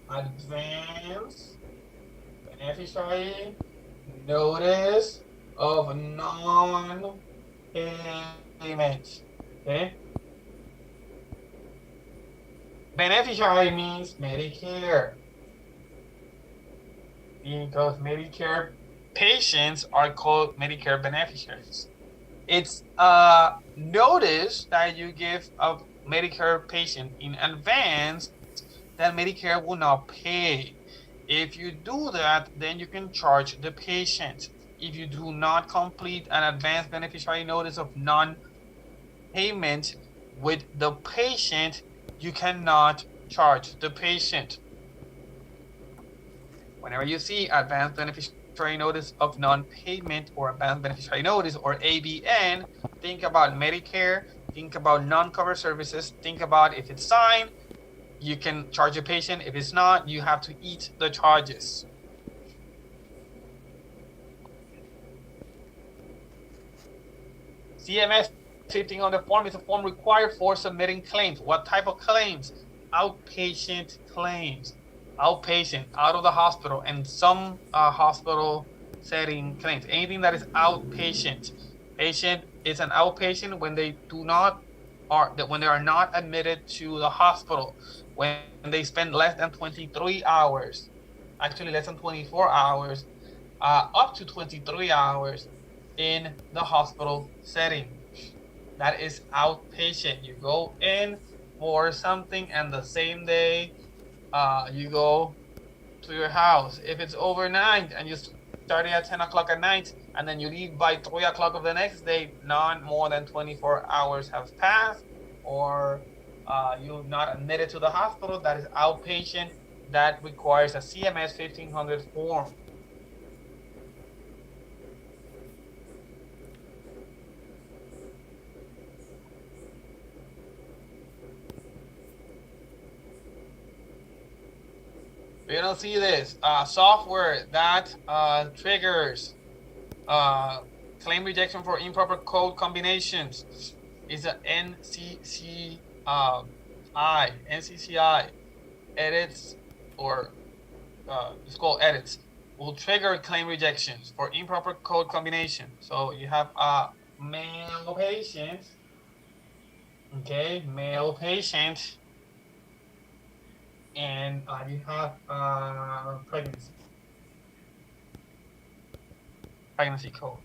Advanced Beneficiary Notice of Non-Payment. Okay? Beneficiary means Medicare, because Medicare patients are called Medicare beneficiaries. It's a notice that you give a Medicare patient in advance that Medicare will not pay. If you do that, then you can charge the patient. If you do not complete an advanced beneficiary notice of non-payment with the patient, you cannot charge the patient. Whenever you see advanced beneficiary notice of non-payment or advanced beneficiary notice, or ABN, think about Medicare, think about non-covered services, think about if it's signed, you can charge a patient. If it's not, you have to eat the charges. CMS 15 on the form is a form required for submitting claims. What type of claims? Outpatient claims. Outpatient, out of the hospital, and some hospital setting claims. Anything that is outpatient. Patient is an outpatient when they when they are not admitted to the hospital, when they spend less than 23 hours, actually less than 24 hours, up to 23 hours in the hospital setting. That is outpatient. You go in for something and the same day you go to your house. If it's overnight and you started at 10 o'clock at night and then you leave by 3 o'clock of the next day, not more than 24 hours have passed, or you're not admitted to the hospital, that is outpatient. That requires a CMS 1500 form. You don't see this software that triggers claim rejection for improper code combinations is a NCCI edits, or it's called edits, will trigger claim rejections for improper code combination. So you have a male patient, okay, male patient, and you have pregnancy code.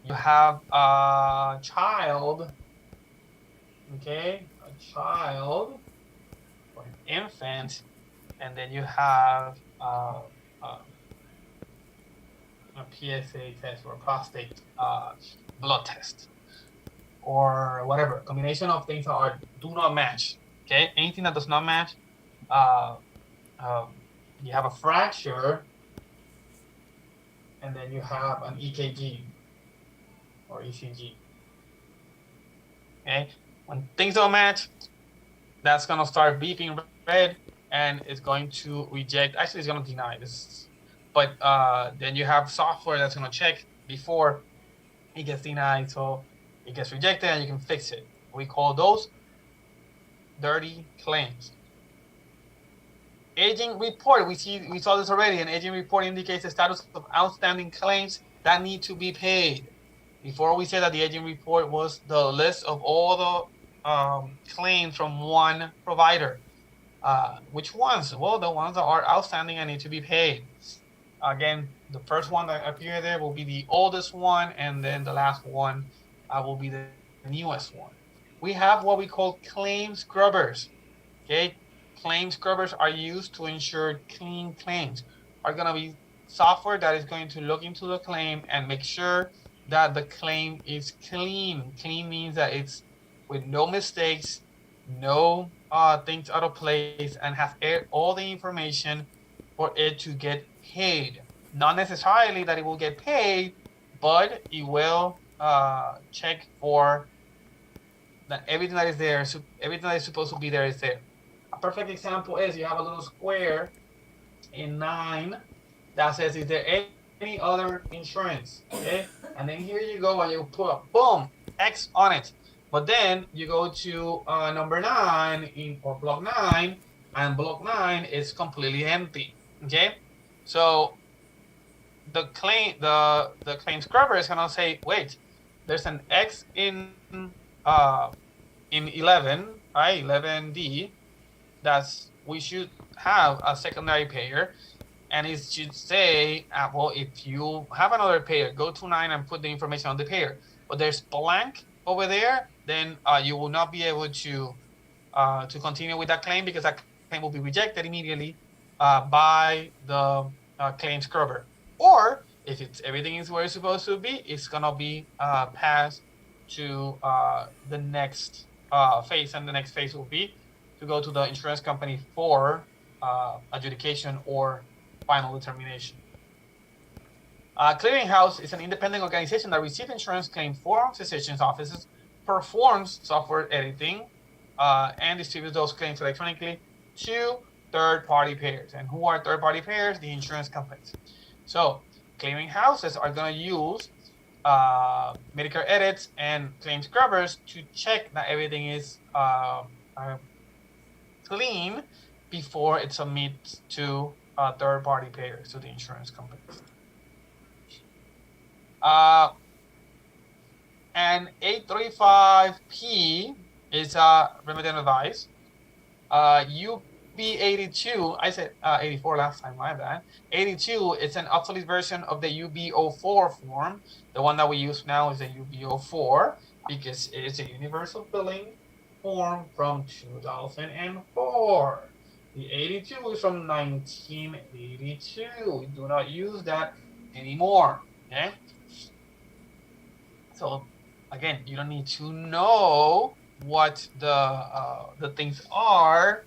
You have a child, okay, a child or an infant, and then you have a PSA test or a prostate blood test, or whatever combination of things that do not match. Okay, anything that does not match. You have a fracture, and then you have an EKG or ECG. Okay, when things don't match, that's gonna start beeping red, and it's going to reject. Actually, it's gonna deny this, but then you have software that's gonna check before it gets denied, so it gets rejected, and you can fix it. We call those dirty claims. Aging report, we saw this already. An aging report indicates the status of outstanding claims that need to be paid. Before we said that the aging report was the list of all the claims from one provider. Which ones? Well, the ones that are outstanding and need to be paid. Again, the first one that appear there will be the oldest one, and then the last one will be the newest one. We have what we call claim scrubbers. Okay, claim scrubbers are used to ensure clean claims. Are going to be software that is going to look into the claim and make sure that the claim is clean. Clean means that it's with no mistakes, no things out of place, and has all the information for it to get paid. Not necessarily that it will get paid, but it will check for that everything that is there, so everything that is supposed to be there is there. A perfect example is you have a little square in 9 that says, is there any other insurance? Okay, and then here you go and you put a boom X on it. But then you go to number 9 or block 9, and block 9 is completely empty. Okay, so the claim scrubber is gonna say, wait, there's an X in 11, right? 11D. That's we should have a secondary payer, and it should say, well, if you have another payer, go to 9 and put the information on the payer. But there's blank over there, then you will not be able to continue with that claim, because that claim will be rejected immediately by the claim scrubber. Or if it's everything is where it's supposed to be, it's gonna be passed to the next phase, and the next phase will be to go to the insurance company for adjudication or final determination. Clearinghouse is an independent organization that receives insurance claims from physicians' offices, performs software editing, and distributes those claims electronically to third-party payers. And who are third-party payers? The insurance companies. So clearinghouses are going to use Medicare edits and claim scrubbers to check that everything is clean before it submits to third-party payers, to the insurance companies. And 835P is a remedy and advice. UB82, I said 84 last time, my bad. 82, it's an obsolete version of the UB04 form. The one that we use now is the UB04 because it is a universal billing form from 2004. The 82 is from 1982. We do not use that anymore. Okay. So again, you don't need to know what the things are,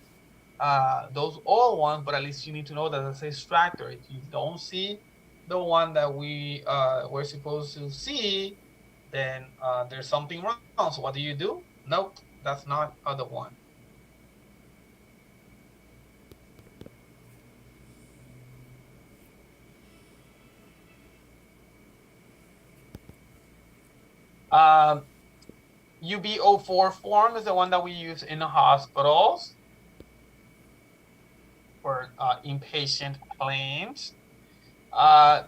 those old ones, but at least you need to know that it's a extractor. If you don't see the one that we were supposed to see, then there's something wrong. So what do? Nope, that's not the one. UB04 form is the one that we use in the hospitals for inpatient claims. The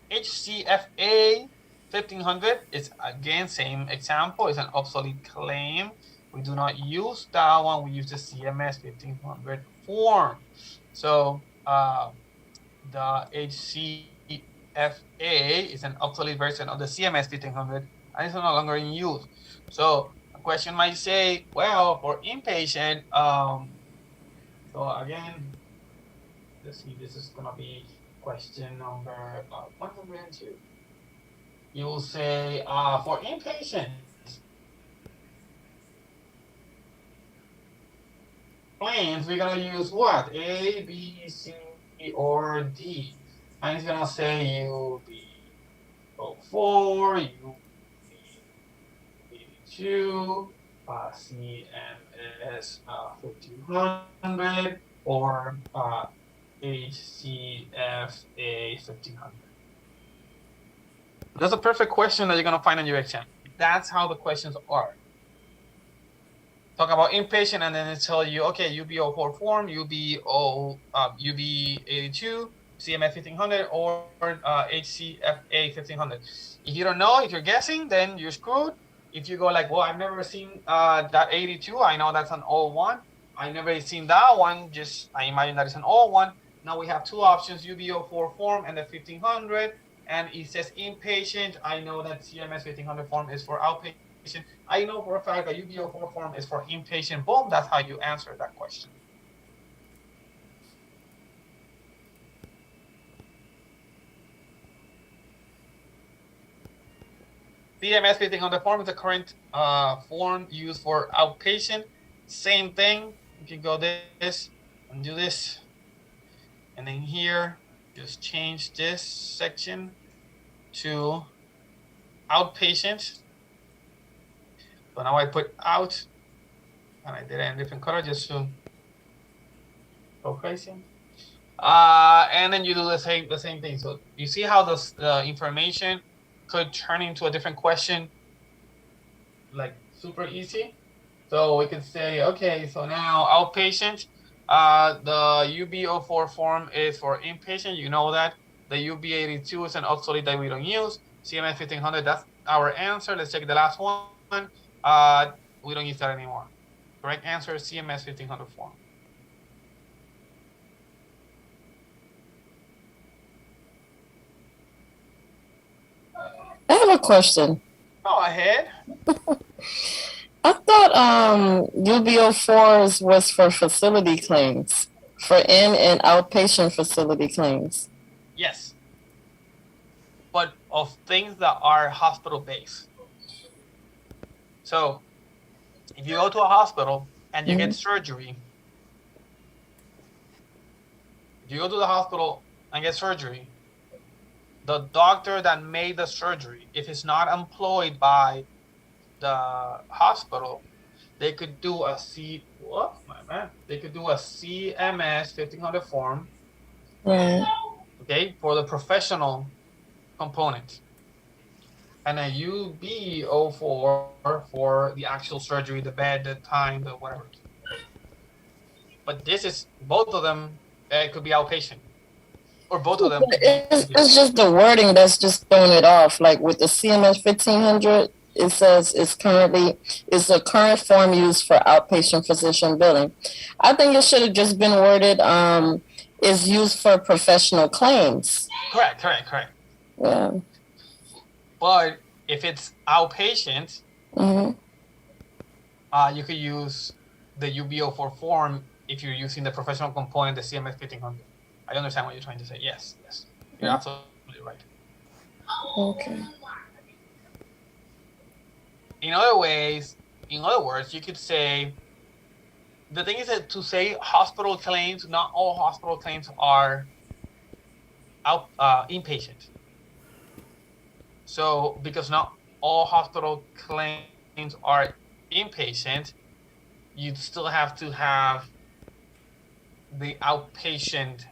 HCFA 1500 is, again, same example. It's an obsolete claim. We do not use that one. We use the CMS 1500 form. So the HCFA is an obsolete version of the CMS 1500, and it's no longer in use. So a question might say, well, for inpatient, so again, let's see, this is gonna be question number 102. You will say, for inpatient claims, we're gonna use what? A, B, C, or D. And it's gonna say UB04, UB82, CMS 1500, or HCFA 1500. That's a perfect question that you're gonna find on your exam. That's how the questions are. Talk about inpatient, and then it tell you, okay, UB04 form, UB82, CMS 1500 or HCFA 1500. If you don't know, if you're guessing, then you're screwed. If you go like, well, I've never seen that 82, I know that's an old one. I never seen that one, just I imagine that it's an old one. Now we have two options, UB04 form and the 1500, and it says inpatient. I know that CMS 1500 form is for outpatient. I know for a fact that UB04 form is for inpatient. Boom, that's how you answer that question. CMS 1500 form is the current form used for outpatient. Same thing. You can go this and do this. And then here, just change this section to outpatient. So now I put out, and I did it in a different color just to go crazy. And then you do the same thing. So you see how the information could turn into a different question, like super easy. So we could say, okay, so now outpatient, the UB04 form is for inpatient, you know that. The UB82 is an obsolete that we don't use. CMS 1500, that's our answer. Let's check the last one. We don't use that anymore. Correct answer is CMS 1500 form. I have a question. Go ahead. I thought UBO4s was for facility claims, for in and outpatient facility claims. Yes. But of things that are hospital based. So if you go to a hospital and you get surgery, if you go to the hospital and get surgery, the doctor that made the surgery, if it's not employed by the hospital, they could do a They could do a CMS 1500 form, Right. okay, for the professional component, and a UB04 for the actual surgery, the bed, the time, the whatever. But this is both of them. It could be outpatient, or both of them. It's just the wording that's just throwing it off. Like with the CMS 1500, it says it's a current form used for outpatient physician billing. I think it should have just been worded is used for professional claims. Correct. Yeah. But if it's outpatient, Mm-hmm. You could use the UB04 form if you're using the professional component, the CMS 1500. I understand what you're trying to say. Yes. You're absolutely right. Okay. In other words, you could say, the thing is that to say hospital claims, not all hospital claims are inpatient. So because not all hospital claims are inpatient, you'd still have to have the outpatient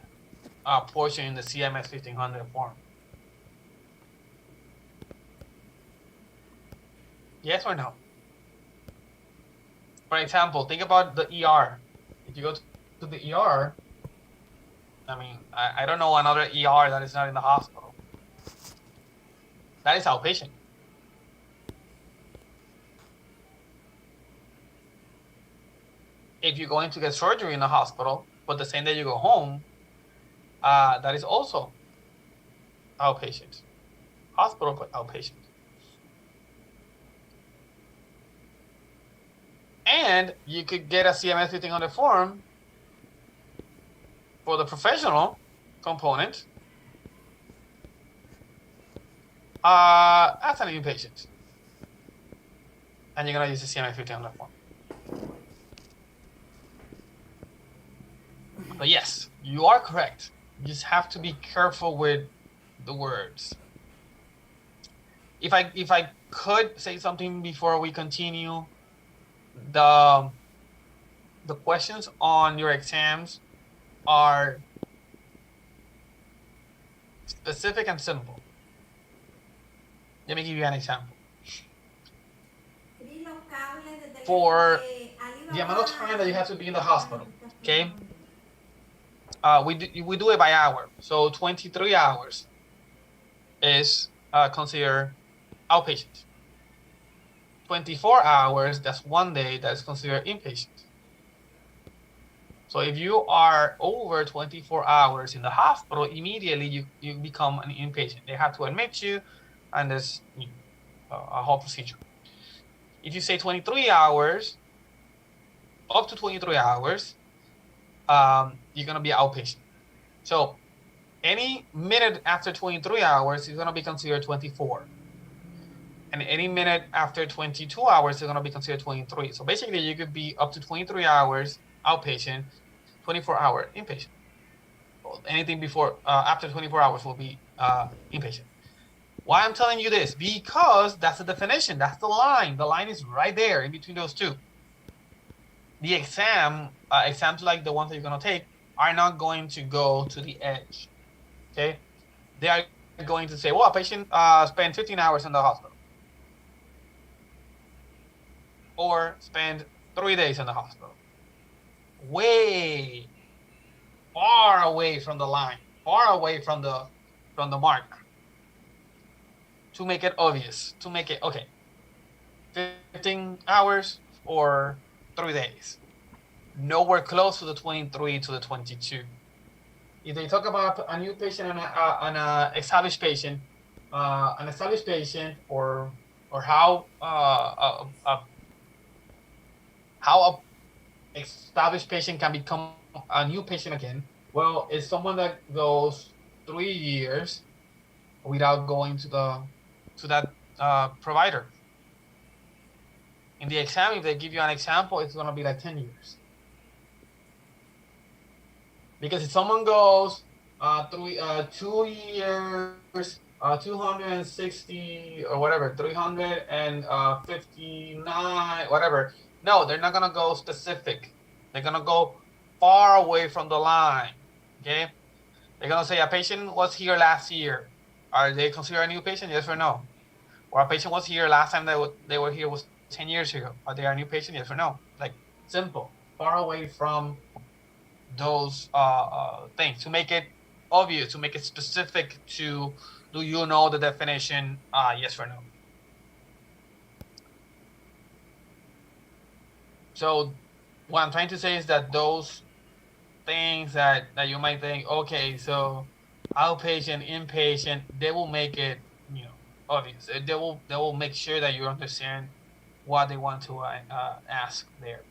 portion in the CMS 1500 form. Yes or no? For example, think about the ER. If you go to the ER, I mean, I don't know another ER that is not in the hospital. That is outpatient. If you're going to get surgery in the hospital, but the same day you go home, that is also outpatient. Hospital, but outpatient. And you could get a CMS 1500 form for the professional component as an inpatient. And you're going to use the CMS 1500 form. But yes, you are correct. You just have to be careful with the words. If I could say something before we continue, the questions on your exams are specific and simple. Let me give you an example. For the amount of time that you have to be in the hospital, okay? we do it by hour. So 23 hours is considered outpatient. 24 hours, that's 1 day, that's considered inpatient. So if you are over 24 hours in the hospital, immediately you become an inpatient. They have to admit you, and there's a whole procedure. If you say 23 hours, up to 23 hours, you're going to be outpatient. So any minute after 23 hours is going to be considered 24. And any minute after 22 hours is going to be considered 23. So basically, you could be up to 23 hours outpatient, 24-hour inpatient. Anything before after 24 hours will be inpatient. Why I'm telling you this? Because that's the definition. That's the line. The line is right there in between those two. The exams like the ones that you're going to take are not going to go to the edge. Okay, they are going to say, well, a patient spent 15 hours in the hospital, or spend 3 days in the hospital. Way far away from the line, far away from the mark, to make it obvious, to make it okay. 15 hours or 3 days. Nowhere close to the 23 to the 22. If they talk about a new patient and an established patient, or how a established patient can become a new patient again, well, it's someone that goes 3 years without going to that provider. In the exam, if they give you an example, it's going to be like 10 years. Because if someone goes 2 years, 260 or whatever, 359, whatever. No, they're not going to go specific. They're going to go far away from the line, okay? They're going to say a patient was here last year. Are they considered a new patient, yes or no? Or a patient was here last time they were here was 10 years ago. Are they a new patient, yes or no? Like, simple, far away from those things, to make it obvious, to make it specific to, do you know the definition, yes or no? So what I'm trying to say is that those things that you might think, okay, so outpatient, inpatient, they will make it, obvious. They will make sure that you understand what they want to ask there.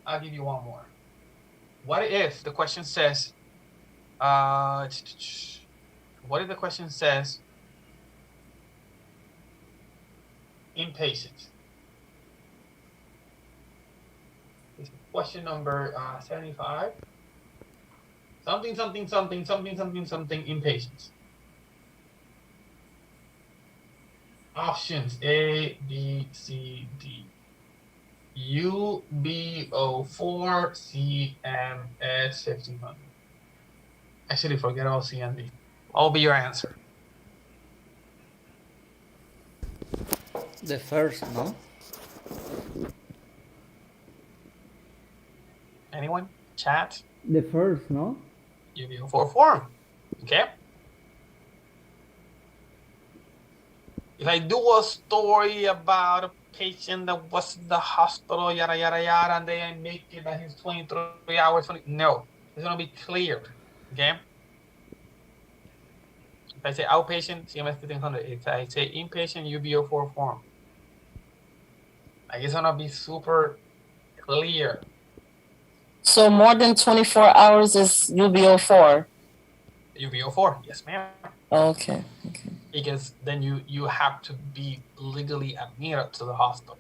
I'll give you one more. What if the question says, what if the question says inpatient? It's question number 75. Something inpatient. Options A, B, C, D. UBO4, CMS 1500. Actually, forget about C and D. What will be your answer? The first, no? Anyone? Chat? The first, no? UBO4 form. Okay. If I do a story about a patient that was in the hospital, yada, yada, yada, and they make it that he's 23 hours, no, it's going to be clear, okay? If I say outpatient, CMS 1500. If I say inpatient, UBO4 form. Like, it's going to be super clear. So more than 24 hours is UBO4. UBO4, yes, ma'am. Okay. Because then you have to be legally admitted to the hospital.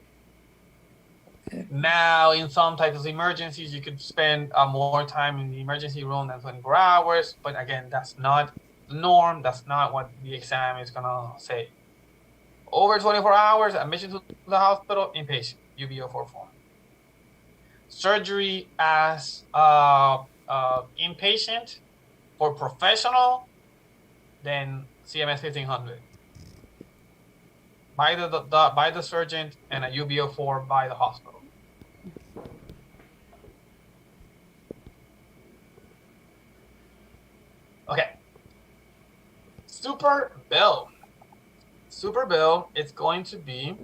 Okay. Now, in some types of emergencies, you could spend more time in the emergency room than 24 hours. But again, that's not the norm. That's not what the exam is going to say. Over 24 hours, admission to the hospital, inpatient, UBO4 form. Surgery as inpatient for professional, then CMS 1500. by the surgeon and a UBO form by the hospital. Okay. Super bill. Super bill is going to be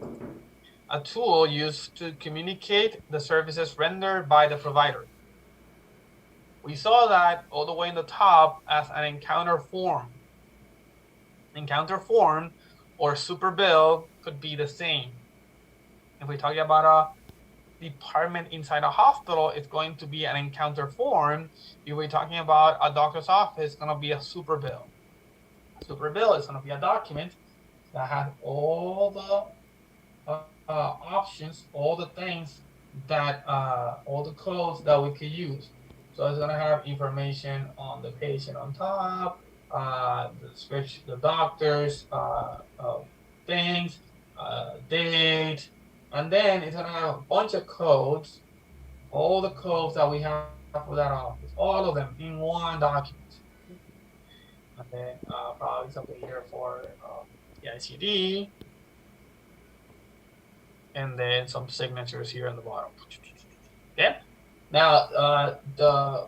a tool used to communicate the services rendered by the provider. We saw that all the way in the top as an encounter form. Encounter form or super bill could be the same. If we're talking about a department inside a hospital, it's going to be an encounter form. If we're talking about a doctor's office, it's going to be a super bill. A super bill is going to be a document that has all the options, all the things that, all the codes that we could use. So it's gonna have information on the patient on top, the description, the doctors, things, date, and then it's gonna have a bunch of codes, all the codes that we have for that office, all of them in one document. And then probably something here for the ICD, and then some signatures here on the bottom. Okay. Now,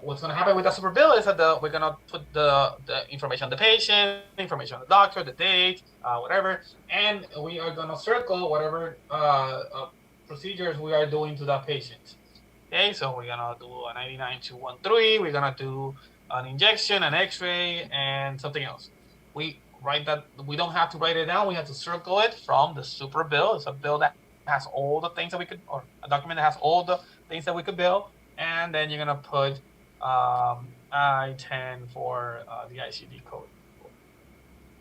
what's going to happen with the super bill is that we're going to put the information on the patient, information on the doctor, the date, whatever, and we are going to circle whatever procedures we are doing to that patient. Okay, so we're going to do a 99213, we're going to do an injection, an X-ray, and something else. We write that, we don't have to write it down, we have to circle it from the super bill. It's a bill that has all the things that we could, or a document that has all the things that we could bill, and then you're gonna put I-10 for the ICD code.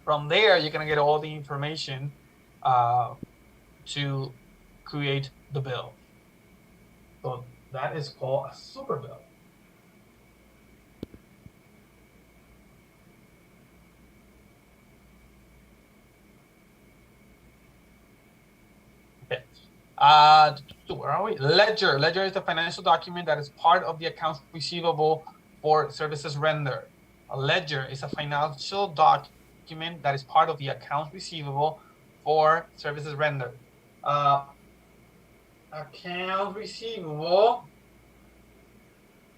From there, you're gonna get all the information to create the bill. So that is called a super bill. Where are we? Ledger. Ledger is the financial document that is part of the accounts receivable for services rendered. A ledger is a financial document that is part of the accounts receivable for services rendered. Accounts receivable,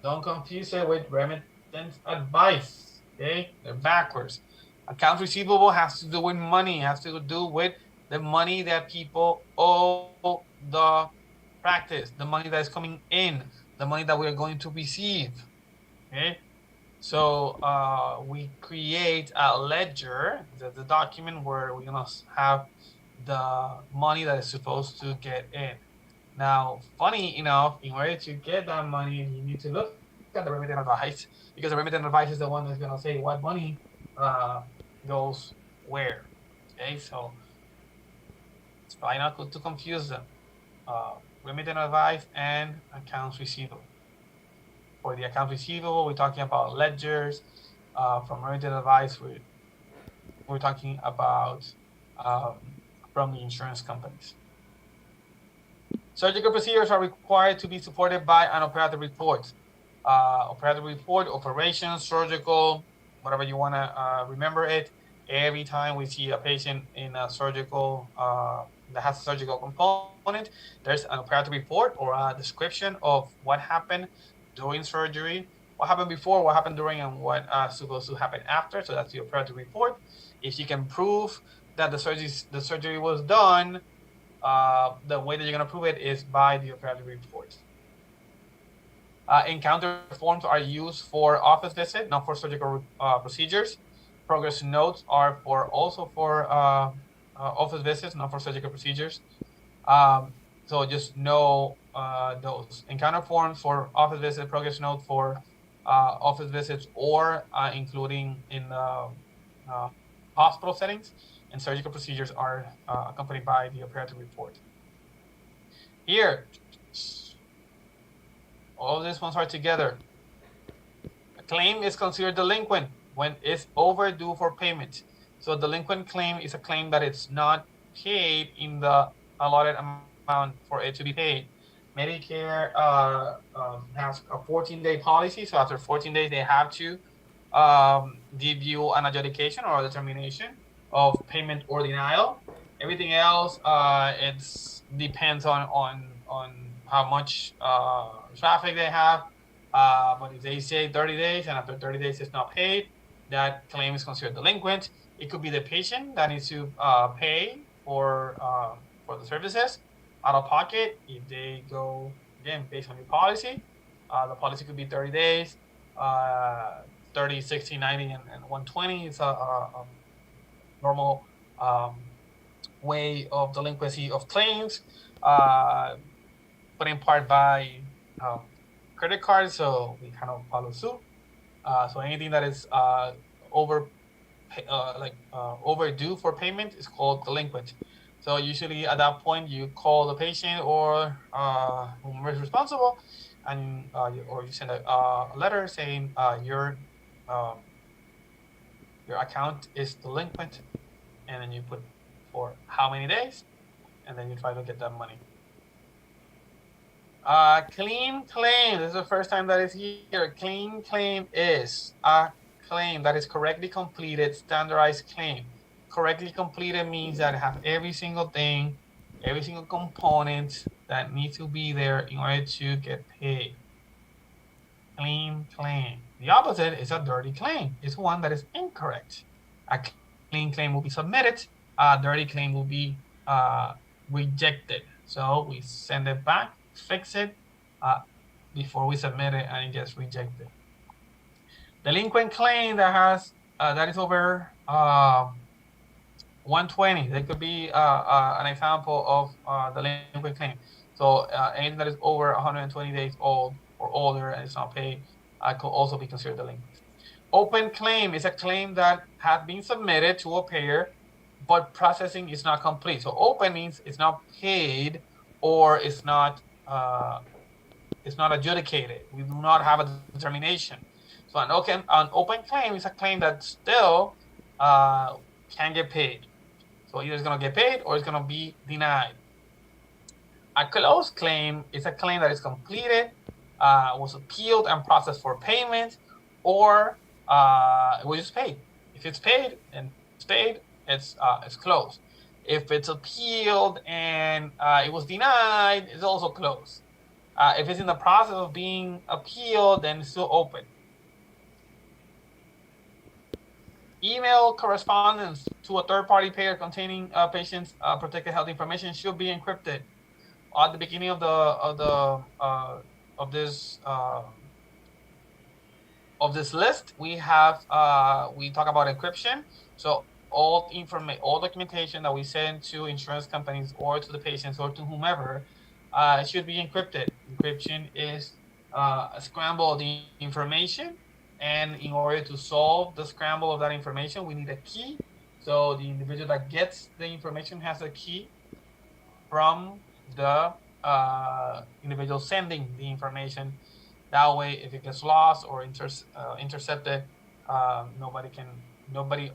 don't confuse it with remittance advice. Okay, they're backwards. Accounts receivable has to do with money, has to do with the money that people owe the practice, the money that is coming in, the money that we are going to receive. Okay, so we create a ledger, the document where we're gonna have the money that is supposed to get in. Now, funny enough, in order to get that money, you need to look at the remittance advice, because the remittance advice is the one that's gonna say what money goes where. Okay, so it's probably not good to confuse them. Remittance advice and accounts receivable. For the accounts receivable, we're talking about ledgers. From remittance advice, we're talking about from the insurance companies. Surgical procedures are required to be supported by an operative report. Operative report, operations, surgical, whatever you want to remember it. Every time we see a patient in a surgical that has a surgical component, there's an operative report or a description of what happened during surgery, what happened before, what happened during, and what supposed to happen after. So that's the operative report. If you can prove that the surgery was done, the way that you're going to prove it is by the operative report. Encounter forms are used for office visit, not for surgical procedures. Progress notes are also for office visits, not for surgical procedures. So just know those. Encounter forms for office visit, progress note for office visits, or including in hospital settings, and surgical procedures are accompanied by the operative report. Here, all these ones are together. A claim is considered delinquent when it's overdue for payment. So a delinquent claim is a claim that it's not paid in the allotted amount for it to be paid. Medicare has a 14-day policy, so after 14 days, they have to give you an adjudication or a determination of payment or denial. Everything else, it's depends on how much traffic they have. But if they say 30 days and after 30 days it's not paid, that claim is considered delinquent. It could be the patient that needs to pay for the services out of pocket if they go again based on your policy. The policy could be 30 days, 30, 60, 90, and 120 is a normal way of delinquency of claims, put in part by um, credit cards. So we kind of follow suit. So anything that is overdue for payment is called delinquent. So usually at that point you call the patient or whomever is responsible, and or you send a letter saying um, your account is delinquent, and then you put for how many days, and then you try to get that money. Clean claim. This is the first time that it's here. Clean claim is a claim that is correctly completed, standardized claim. Correctly completed means that it have every single thing, every single component that needs to be there in order to get paid. Clean claim. The opposite is a dirty claim. It's one that is incorrect. A clean claim will be submitted. A dirty claim will be rejected. So we send it back, fix it before we submit it, and it gets rejected. Delinquent claim that has that is over 120. That could be an example of delinquent claim. So anything that is over 120 days old or older and it's not paid could also be considered delinquent. Open claim is a claim that has been submitted to a payer, but processing is not complete. So open means it's not paid or it's not adjudicated. We do not have a determination. So an open claim is a claim that still can get paid. So either it's going to get paid or it's going to be denied. A closed claim is a claim that is completed, was appealed and processed for payment, or it was just paid. If it's paid and it's paid, it's closed. If it's appealed and it was denied, it's also closed. If it's in the process of being appealed, then it's still open. Email correspondence to a third-party payer containing patient's protected health information should be encrypted. At the beginning of this list, we have we talk about encryption. So all documentation that we send to insurance companies or to the patients or to whomever should be encrypted. Encryption is a scramble of the information, and in order to solve the scramble of that information, we need a key. So the individual that gets the information has a key from the individual sending the information. That way, if it gets lost or intercepted,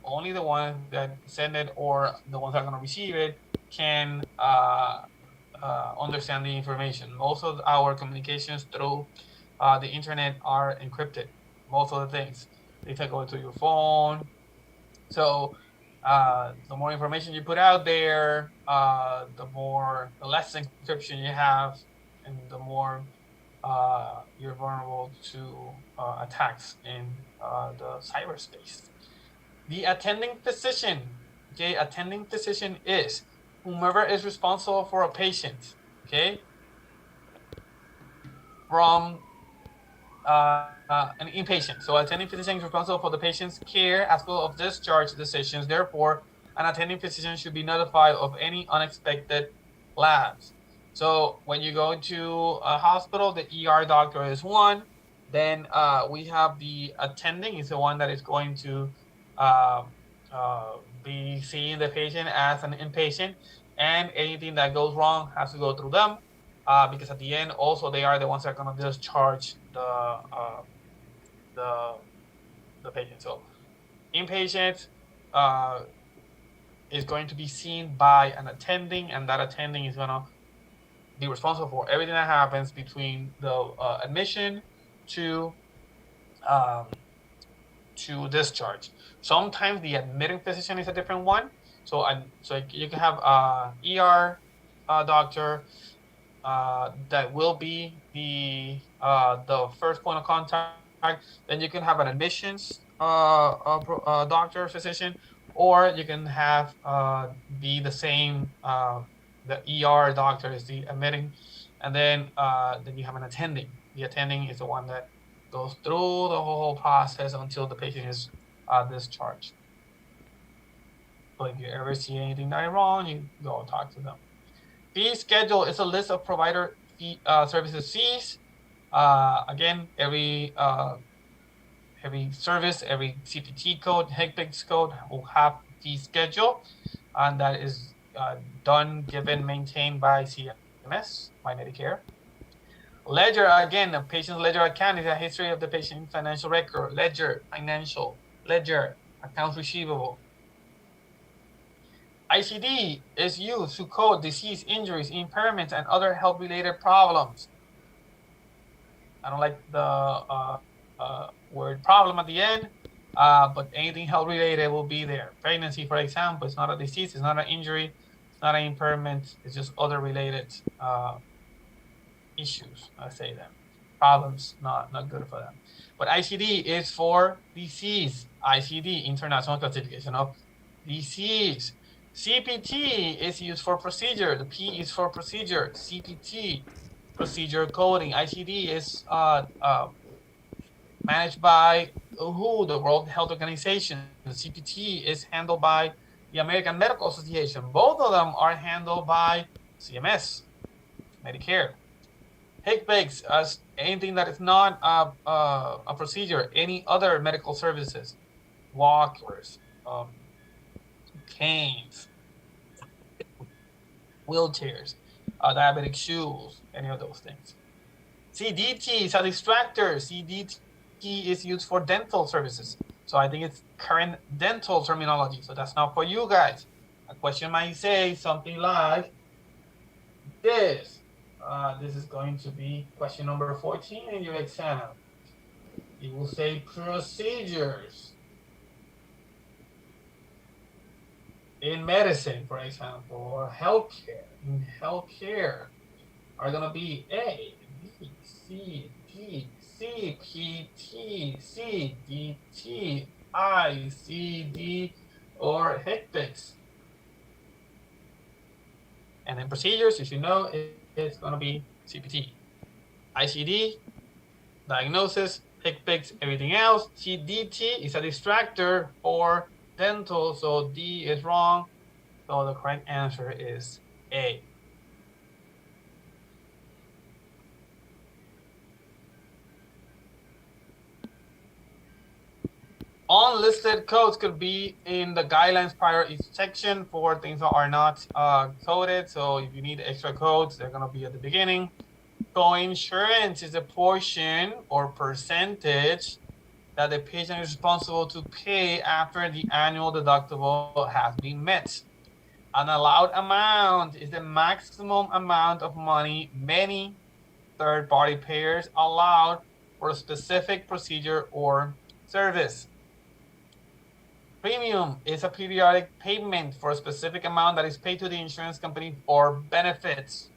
only the one that send it or the ones that are going to receive it can understand the information. Most of our communications through the internet are encrypted. Most of the things, they take over to your phone. So the more information you put out there, the less encryption you have, and the more you're vulnerable to attacks in the cyberspace. The attending physician. Okay, attending physician is whomever is responsible for a patient. Okay, from an inpatient. So attending physician is responsible for the patient's care as well as discharge decisions. Therefore, an attending physician should be notified of any unexpected labs. So when you go to a hospital, the ER doctor is one. Then we have the attending is the one that is going to be seeing the patient as an inpatient, and anything that goes wrong has to go through them. Because at the end, also they are the ones that are going to discharge the patient. So inpatient is going to be seen by an attending, and that attending is going to be responsible for everything that happens between the admission to discharge. Sometimes the admitting physician is a different one. So you can have ER doctor that will be the first point of contact. Then you can have an admissions doctor physician, or you can have be the same the ER doctor is the admitting, and then you have an attending. The attending is the one that goes through the whole process until the patient is discharged. So if you ever see anything that is wrong, you go talk to them. Fee schedule is a list of provider fee services fees. Again, every service, every CPT code, HCPCS code will have fee schedule, and that is done, given, maintained by CMS, by Medicare. Ledger, again, a patient's ledger account is a history of the patient's financial record. Ledger, financial, ledger, accounts receivable. ICD is used to code disease, injuries, impairments, and other health-related problems. I don't like the word problem at the end, but anything health-related will be there. Pregnancy, for example, it's not a disease, it's not an injury, it's not an impairment, it's just other related issues, I say them. Problems, not good for them. But ICD is for disease. ICD, International Classification of Disease. CPT is used for procedure. The P is for procedure. CPT, procedure coding. ICD is managed by WHO, the World Health Organization. The CPT is handled by the American Medical Association. Both of them are handled by CMS, Medicare. HCPCS as anything that is not a procedure, any other medical services, walkers, canes, wheelchairs, diabetic shoes, any of those things. CDT is a distractor. CDT is used for dental services. So I think it's current dental terminology. So that's not for you guys. A question might say something like this. This is going to be question number 14 in your exam. It will say procedures. In medicine, for example, or healthcare. In healthcare are going to be A, B, C, D, C, P, T, C, D, T, I, C, D, or HCPCS. And then procedures, as you know, it's going to be CPT. ICD, diagnosis, HCPCS, everything else. CDT is a distractor for dental, so D is wrong. So the correct answer is A. Unlisted codes could be in the guidelines prior each section for things that are not coded. So if you need extra codes, they're going to be at the beginning. Co-insurance is a portion or percentage that the patient is responsible to pay after the annual deductible has been met. An allowed amount is the maximum amount of money many third-party payers allowed for a specific procedure or service. Premium is a periodic payment for a specific amount that is paid to the insurance company for benefits.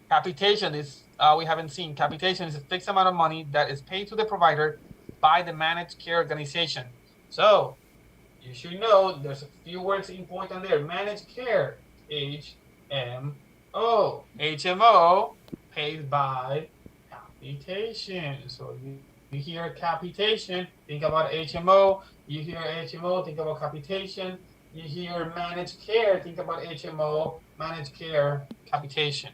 Capitation is, we haven't seen. Capitation is a fixed amount of money that is paid to the provider by the managed care organization. So you should know there's a few words important there. Managed care, HMO. HMO pays by capitation. So you hear capitation, think about HMO. You hear HMO, think about capitation. You hear managed care, think about HMO, managed care, capitation.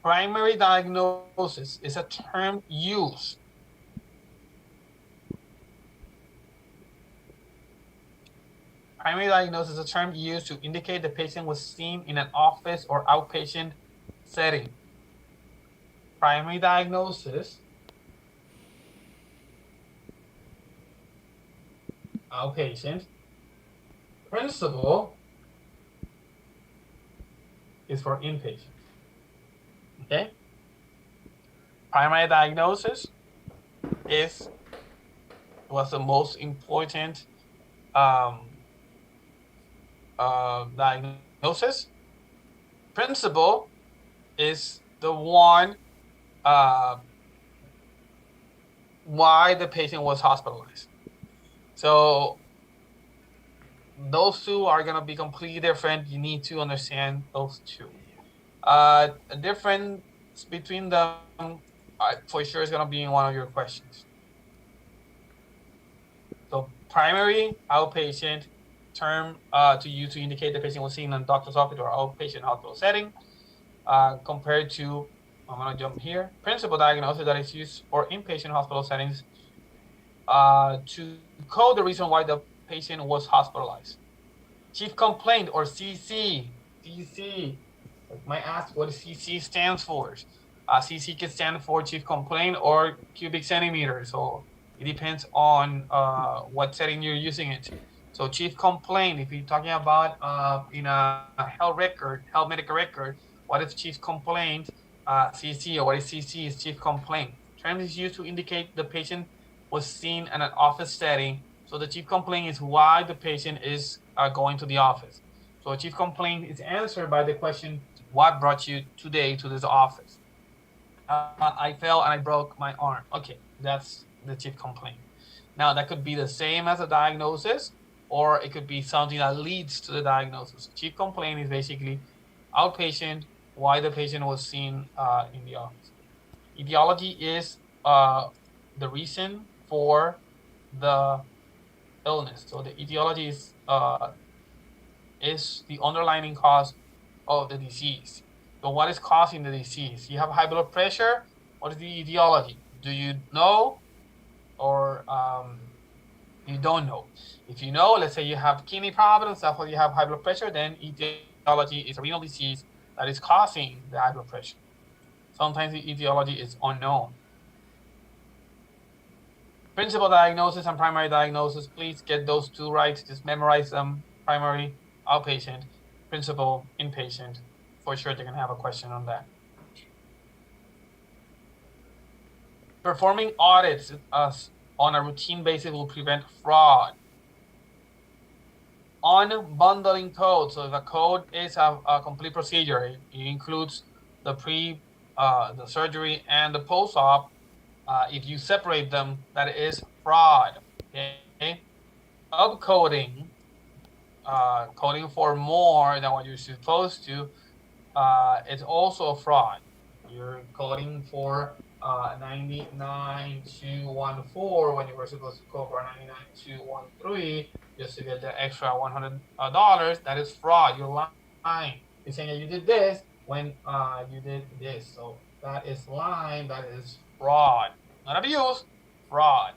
Primary diagnosis is a term used. Primary diagnosis is a term used to indicate the patient was seen in an office or outpatient setting. Primary diagnosis, outpatient. Principal is for inpatient. Okay? primary diagnosis was the most important diagnosis. Principal is the one why the patient was hospitalized. So those two are going to be completely different. You need to understand those two. A difference between them for sure is going to be in one of your questions. So primary outpatient term to use to indicate the patient was seen in a doctor's office or outpatient hospital setting compared to, I'm going to jump here, principal diagnosis that is used for inpatient hospital settings to code the reason why the patient was hospitalized. Chief complaint or CC, might ask what CC stands for. CC can stand for chief complaint or cubic centimeters. So it depends on what setting you're using it. So chief complaint, if you're talking about in a health medical record, what is chief complaint? CC, or what is CC is chief complaint. Term is used to indicate the patient was seen in an office setting. So the chief complaint is why the patient is going to the office. So a chief complaint is answered by the question, what brought you today to this office? I fell and I broke my arm. Okay, that's the chief complaint. Now that could be the same as a diagnosis, or it could be something that leads to the diagnosis. Chief complaint is basically outpatient, why the patient was seen in the office. Etiology is the reason for the illness. So the etiology is the underlying cause of the disease. So what is causing the disease? You have high blood pressure. What is the etiology? Do you know or you don't know? If you know, let's say you have kidney problems, that's why you have high blood pressure, then etiology is a renal disease that is causing the high blood pressure. Sometimes the etiology is unknown. Principal diagnosis and primary diagnosis, please get those two right. Just memorize them. Primary, outpatient, principal, inpatient. For sure, they're going to have a question on that. Performing audits on a routine basis will prevent fraud. Unbundling code. So the code is a complete procedure. It includes the the surgery and the post-op. If you separate them, that is fraud. Okay. Upcoding, coding for more than what you're supposed to, it's also a fraud. You're coding for 99214 when you were supposed to code for 99213 just to get the extra $100. That is fraud. You're lying. You're saying that you did this when you did this. So that is lying. That is fraud. Not abuse, fraud.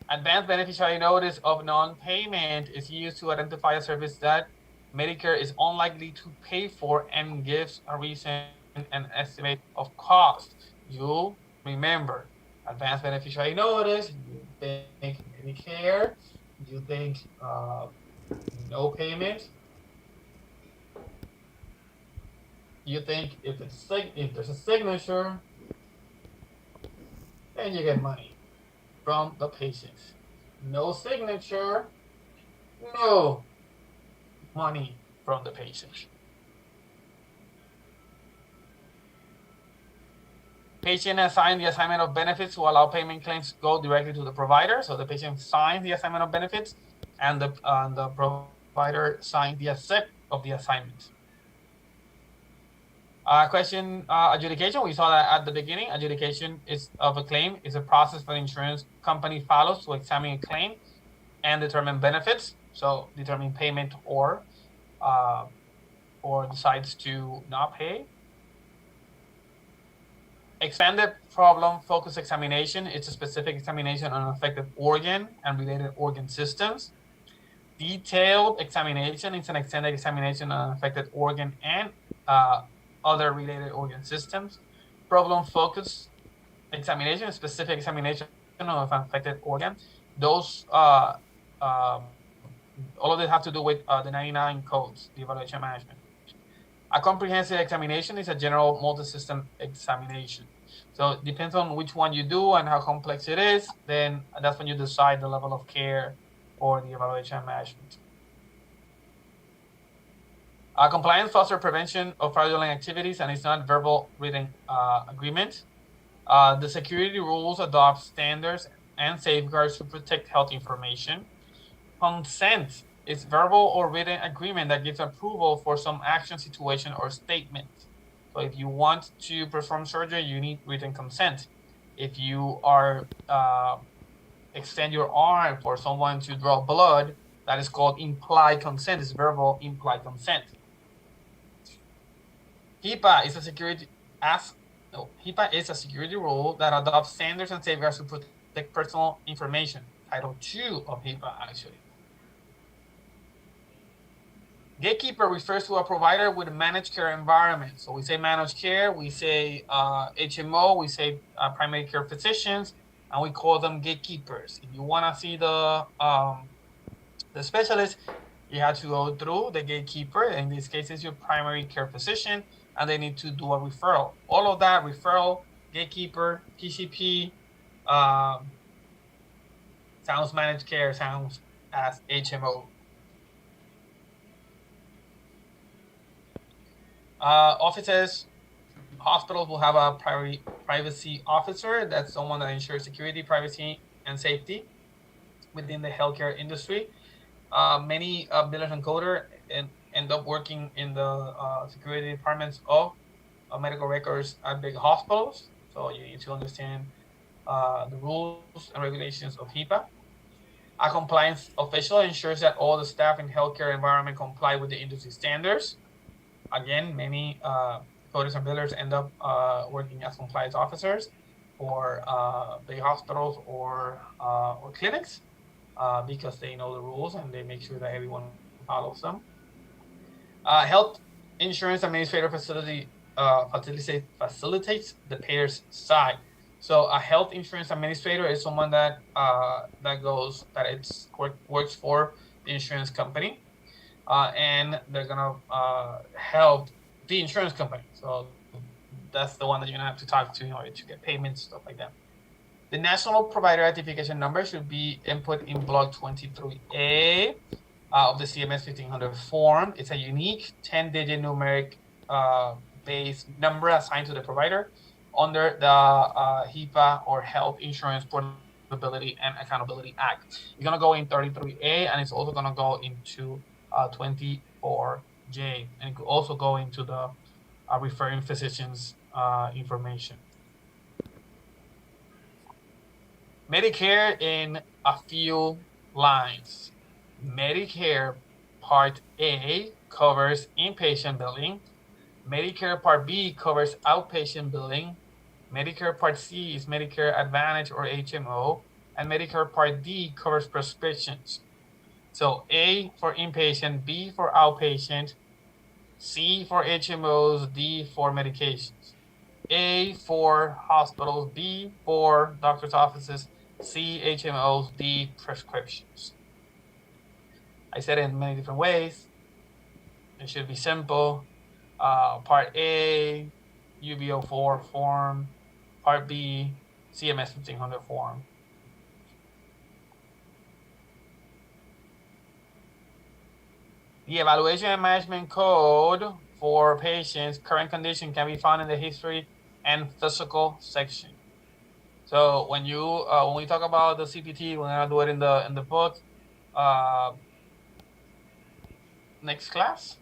Advanced beneficiary notice of non-payment is used to identify a service that Medicare is unlikely to pay for and gives a reason and estimate of cost. You remember, advanced beneficiary notice, you think Medicare, you think no payment, you think if there's a signature, then you get money from the patient. No signature, no money from the patient. Patient assigns the assignment of benefits to allow payment claims to go directly to the provider. So the patient signs the assignment of benefits and the provider signs the accept of the assignment. Question adjudication. We saw that at the beginning. Adjudication of a claim is a process for the insurance company follows to examine a claim and determine benefits. So determine payment or decides to not pay. Expanded problem focused examination. It's a specific examination on an affected organ and related organ systems. Detailed examination is an extended examination on an affected organ and other related organ systems. Problem focused examination, a specific examination of an affected organ. Those all of this have to do with the 99 codes, the evaluation management. A comprehensive examination is a general multi-system examination. So it depends on which one you do and how complex it is, then that's when you decide the level of care or the evaluation and management. Compliance fosters prevention of fraudulent activities and it's not verbal written agreement. The security rules adopt standards and safeguards to protect health information. Consent is verbal or written agreement that gives approval for some action, situation, or statement. So if you want to perform surgery, you need written consent. If you are extend your arm for someone to draw blood, that is called implied consent. It's verbal implied consent. HIPAA is a security rule that adopts standards and safeguards to protect personal information. Title 2 of HIPAA, actually. Gatekeeper refers to a provider with a managed care environment. So we say managed care, we say HMO, we say primary care physicians, and we call them gatekeepers. If you want to see the specialist, you have to go through the gatekeeper. In this case, it's your primary care physician, and they need to do a referral. All of that, referral, gatekeeper, PCP, sounds managed care, sounds as HMO. Offices, hospitals will have a privacy officer. That's someone that ensures security, privacy, and safety within the healthcare industry. Many billers and coders end up working in the security departments of medical records at big hospitals. So you need to understand the rules and regulations of HIPAA. A compliance official ensures that all the staff in healthcare environment comply with the industry standards. Again, many coders and billers end up working as compliance officers for big hospitals or clinics because they know the rules and they make sure that everyone follows them. Health insurance administrator facilitates the payer's side. So a health insurance administrator is someone that works for the insurance company. And they're gonna help the insurance company. So that's the one that you're gonna have to talk to in order to get payments, stuff like that. The national provider identification number should be input in block 23A of the CMS 1500 form. It's a unique 10-digit numeric base number assigned to the provider under the HIPAA or Health Insurance Portability and Accountability Act. You're gonna go in 33A, and it's also gonna go into 24J, and it could also go into the referring physician's information. Medicare in a few lines. Medicare Part A covers inpatient billing. Medicare Part B covers outpatient billing. Medicare Part C is Medicare Advantage or HMO, and Medicare Part D covers prescriptions. So A for inpatient, B for outpatient, C for HMOs, D for medications. A for hospitals, B for doctor's offices, C HMOs, D prescriptions. I said it in many different ways. It should be simple. Part A, UBO4 form. Part B, CMS 1500 form. The evaluation and management code for patients' current condition can be found in the history and physical section. So when we talk about the CPT, we're gonna do it in the book next class,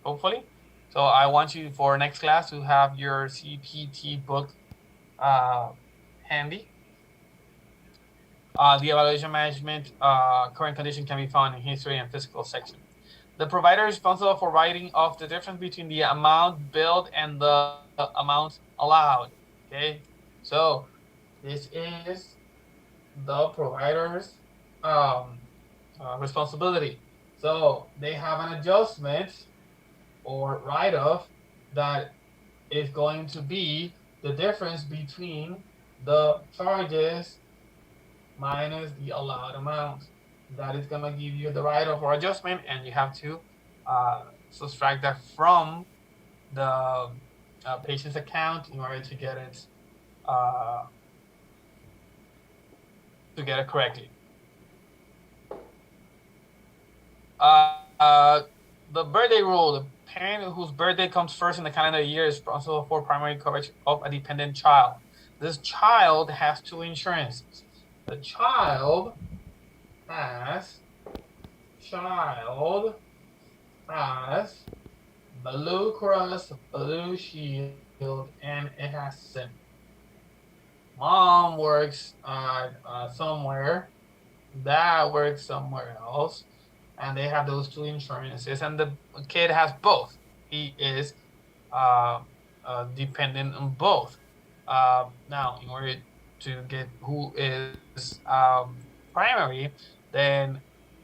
hopefully. So I want you for next class to have your CPT book handy. The evaluation management current condition can be found in history and physical section. The provider is responsible for writing off the difference between the amount billed and the amount allowed. Okay, so this is the provider's responsibility. So they have an adjustment or write-off that is going to be the difference between the charges minus the allowed amount. That is going to give you the write-off or adjustment, and you have to subtract that from the patient's account in order to get it correctly. The birthday rule: the parent whose birthday comes first in the calendar year is responsible for primary coverage of a dependent child. This child has two insurances. The child has Blue Cross Blue Shield, and it has SIM. Mom works somewhere, dad works somewhere else, and they have those two insurances, and the kid has both. He is dependent on both. Now, in order to get who is primary, then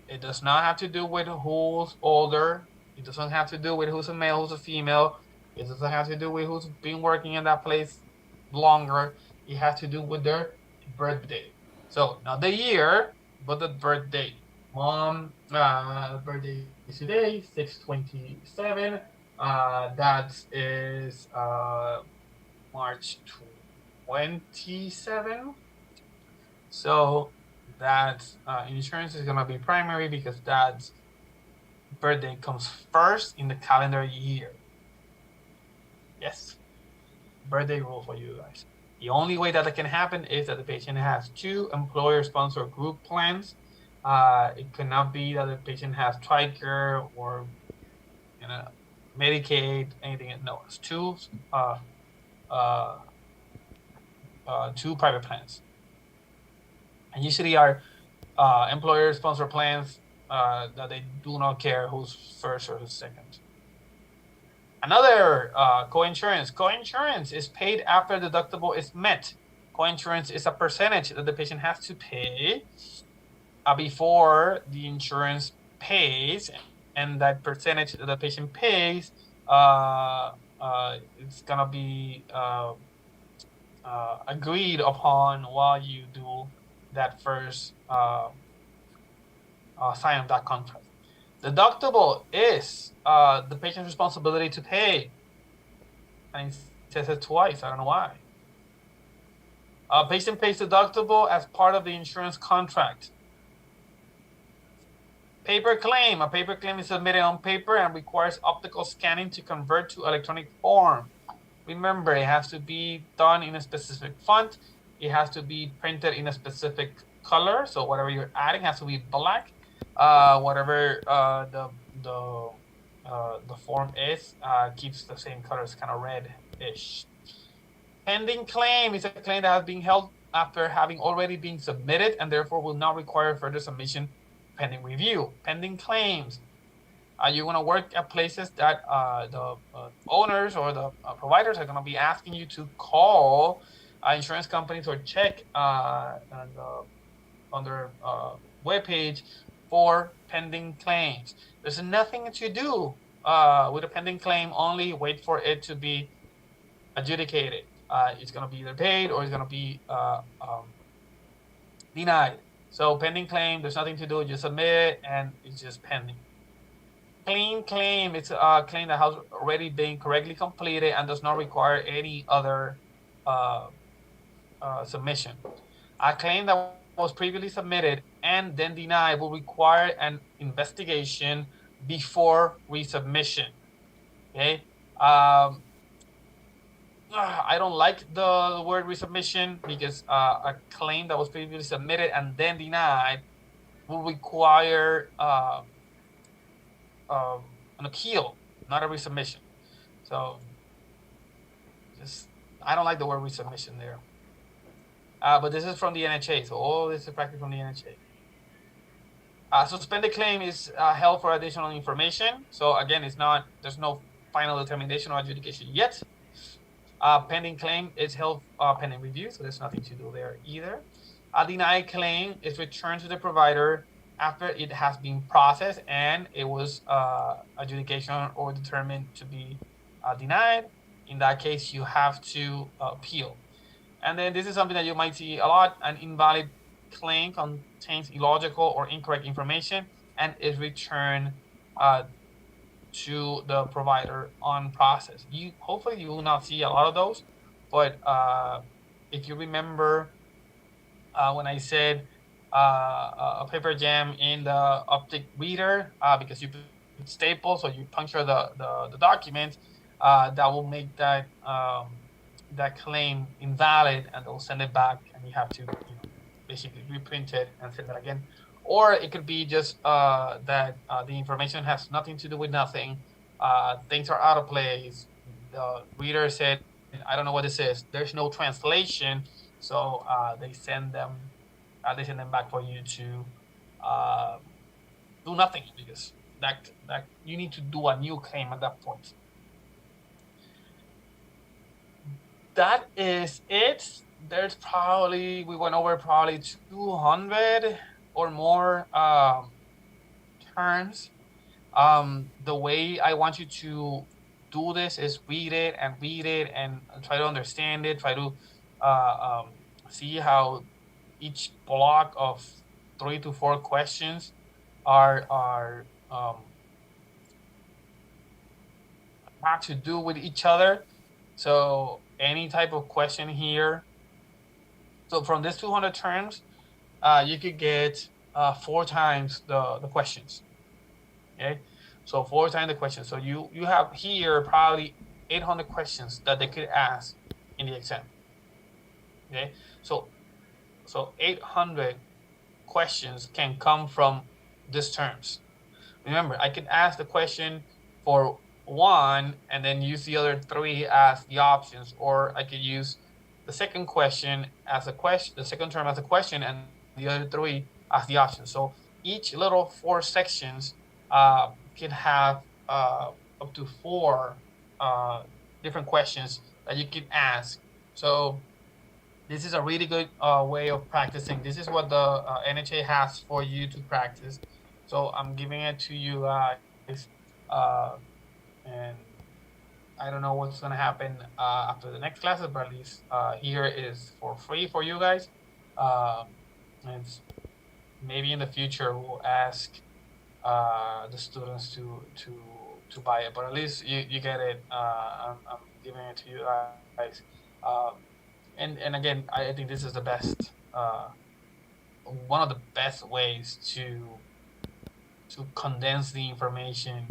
it does not have to do with who's older. It doesn't have to do with who's a male, who's a female. It doesn't have to do with who's been working in that place longer. It has to do with their birthday. So not the year, but the birthday. Mom, birthday is today, 6/27. That is March 27. So that insurance is gonna be primary because dad's birthday comes first in the calendar year. Yes, birthday rule for you guys. The only way that can happen is that the patient has two employer-sponsored group plans. It cannot be that the patient has TRICARE or Medicaid, anything. No, it's two private plans, and usually our employer-sponsored plans that they do not care who's first or who's second. Another coinsurance. Coinsurance is paid after deductible is met. Coinsurance is a percentage that the patient has to pay before the insurance pays, and that percentage that the patient pays, it's gonna be agreed upon while you do that first sign of that contract. Deductible is the patient's responsibility to pay, and it says it twice. I don't know why. Patient pays deductible as part of the insurance contract. Paper claim. A paper claim is submitted on paper and requires optical scanning to convert to electronic form. Remember, it has to be done in a specific font. It has to be printed in a specific color. So whatever you're adding has to be black. Whatever the form is keeps the same color. It's kind of red-ish. Pending claim is a claim that has been held after having already been submitted and therefore will not require further submission pending review. Pending claims. You want to work at places that the owners or the providers are going to be asking you to call insurance companies or check on their webpage for pending claims. There's nothing to do with a pending claim, only wait for it to be adjudicated. It's going to be either paid or it's going to be denied. So pending claim, there's nothing to do, just submit it and it's just pending. Clean claim, it's a claim that has already been correctly completed and does not require any other submission. A claim that was previously submitted and then denied will require an investigation before resubmission. Okay. I don't like the word resubmission because a claim that was previously submitted and then denied will require an appeal, not a resubmission. So I don't like the word resubmission there. But this is from the NHA, so all this is practically from the NHA. Suspended claim is held for additional information. So again, there's no final determination or adjudication yet. Pending claim is held pending review, so there's nothing to do there either. A denied claim is returned to the provider after it has been processed and it was adjudication or determined to be denied. In that case, you have to appeal. And then this is something that you might see a lot. An invalid claim contains illogical or incorrect information and is returned to the provider on process. Hopefully you will not see a lot of those, but if you remember when I said a paper jam in the optic reader, because you put staples, so you puncture the document, that will make that claim invalid, and they'll send it back, and you have to basically reprint it and send it again. Or it could be just that the information has nothing to do with nothing. Things are out of place. The reader said, "I don't know what this is." There's no translation, so they send them back for you to uh, do nothing, because that you need to do a new claim at that point. That is it. There's probably, we went over probably 200 or more terms. The way I want you to do this is read it and try to understand it. Try to see how each block of 3 to 4 questions are have to do with each other. So any type of question here. So from this 200 terms, you could get 4 times the questions. Okay, so 4 times the questions. So you have here probably 800 questions that they could ask in the exam. Okay, so 800 questions can come from these terms. Remember, I could ask the question for one and then use the other 3 as the options, or I could use the second question as a question, the second term as a question, and the other 3 as the options. So each little 4 sections can have up to 4 different questions that you can ask. So this is a really good way of practicing. This is what the NHA has for you to practice. So I'm giving it to you guys, and I don't know what's gonna happen after the next classes, but at least here is for free for you guys. And maybe in the future we'll ask the students to buy it, but at least you get it. I'm giving it to you guys. And again, I think this is the best, one of the best ways to condense the information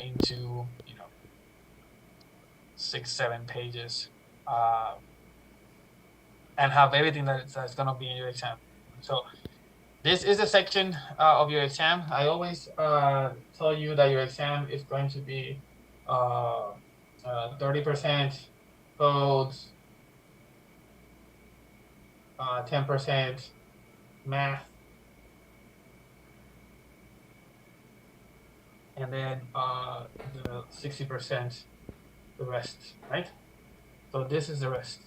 into 6-7 pages, and have everything that's gonna be in your exam. So this is the section of your exam. I always tell you that your exam is going to be 30% codes, 10% math, and then the 60% the rest, right? So this is the rest.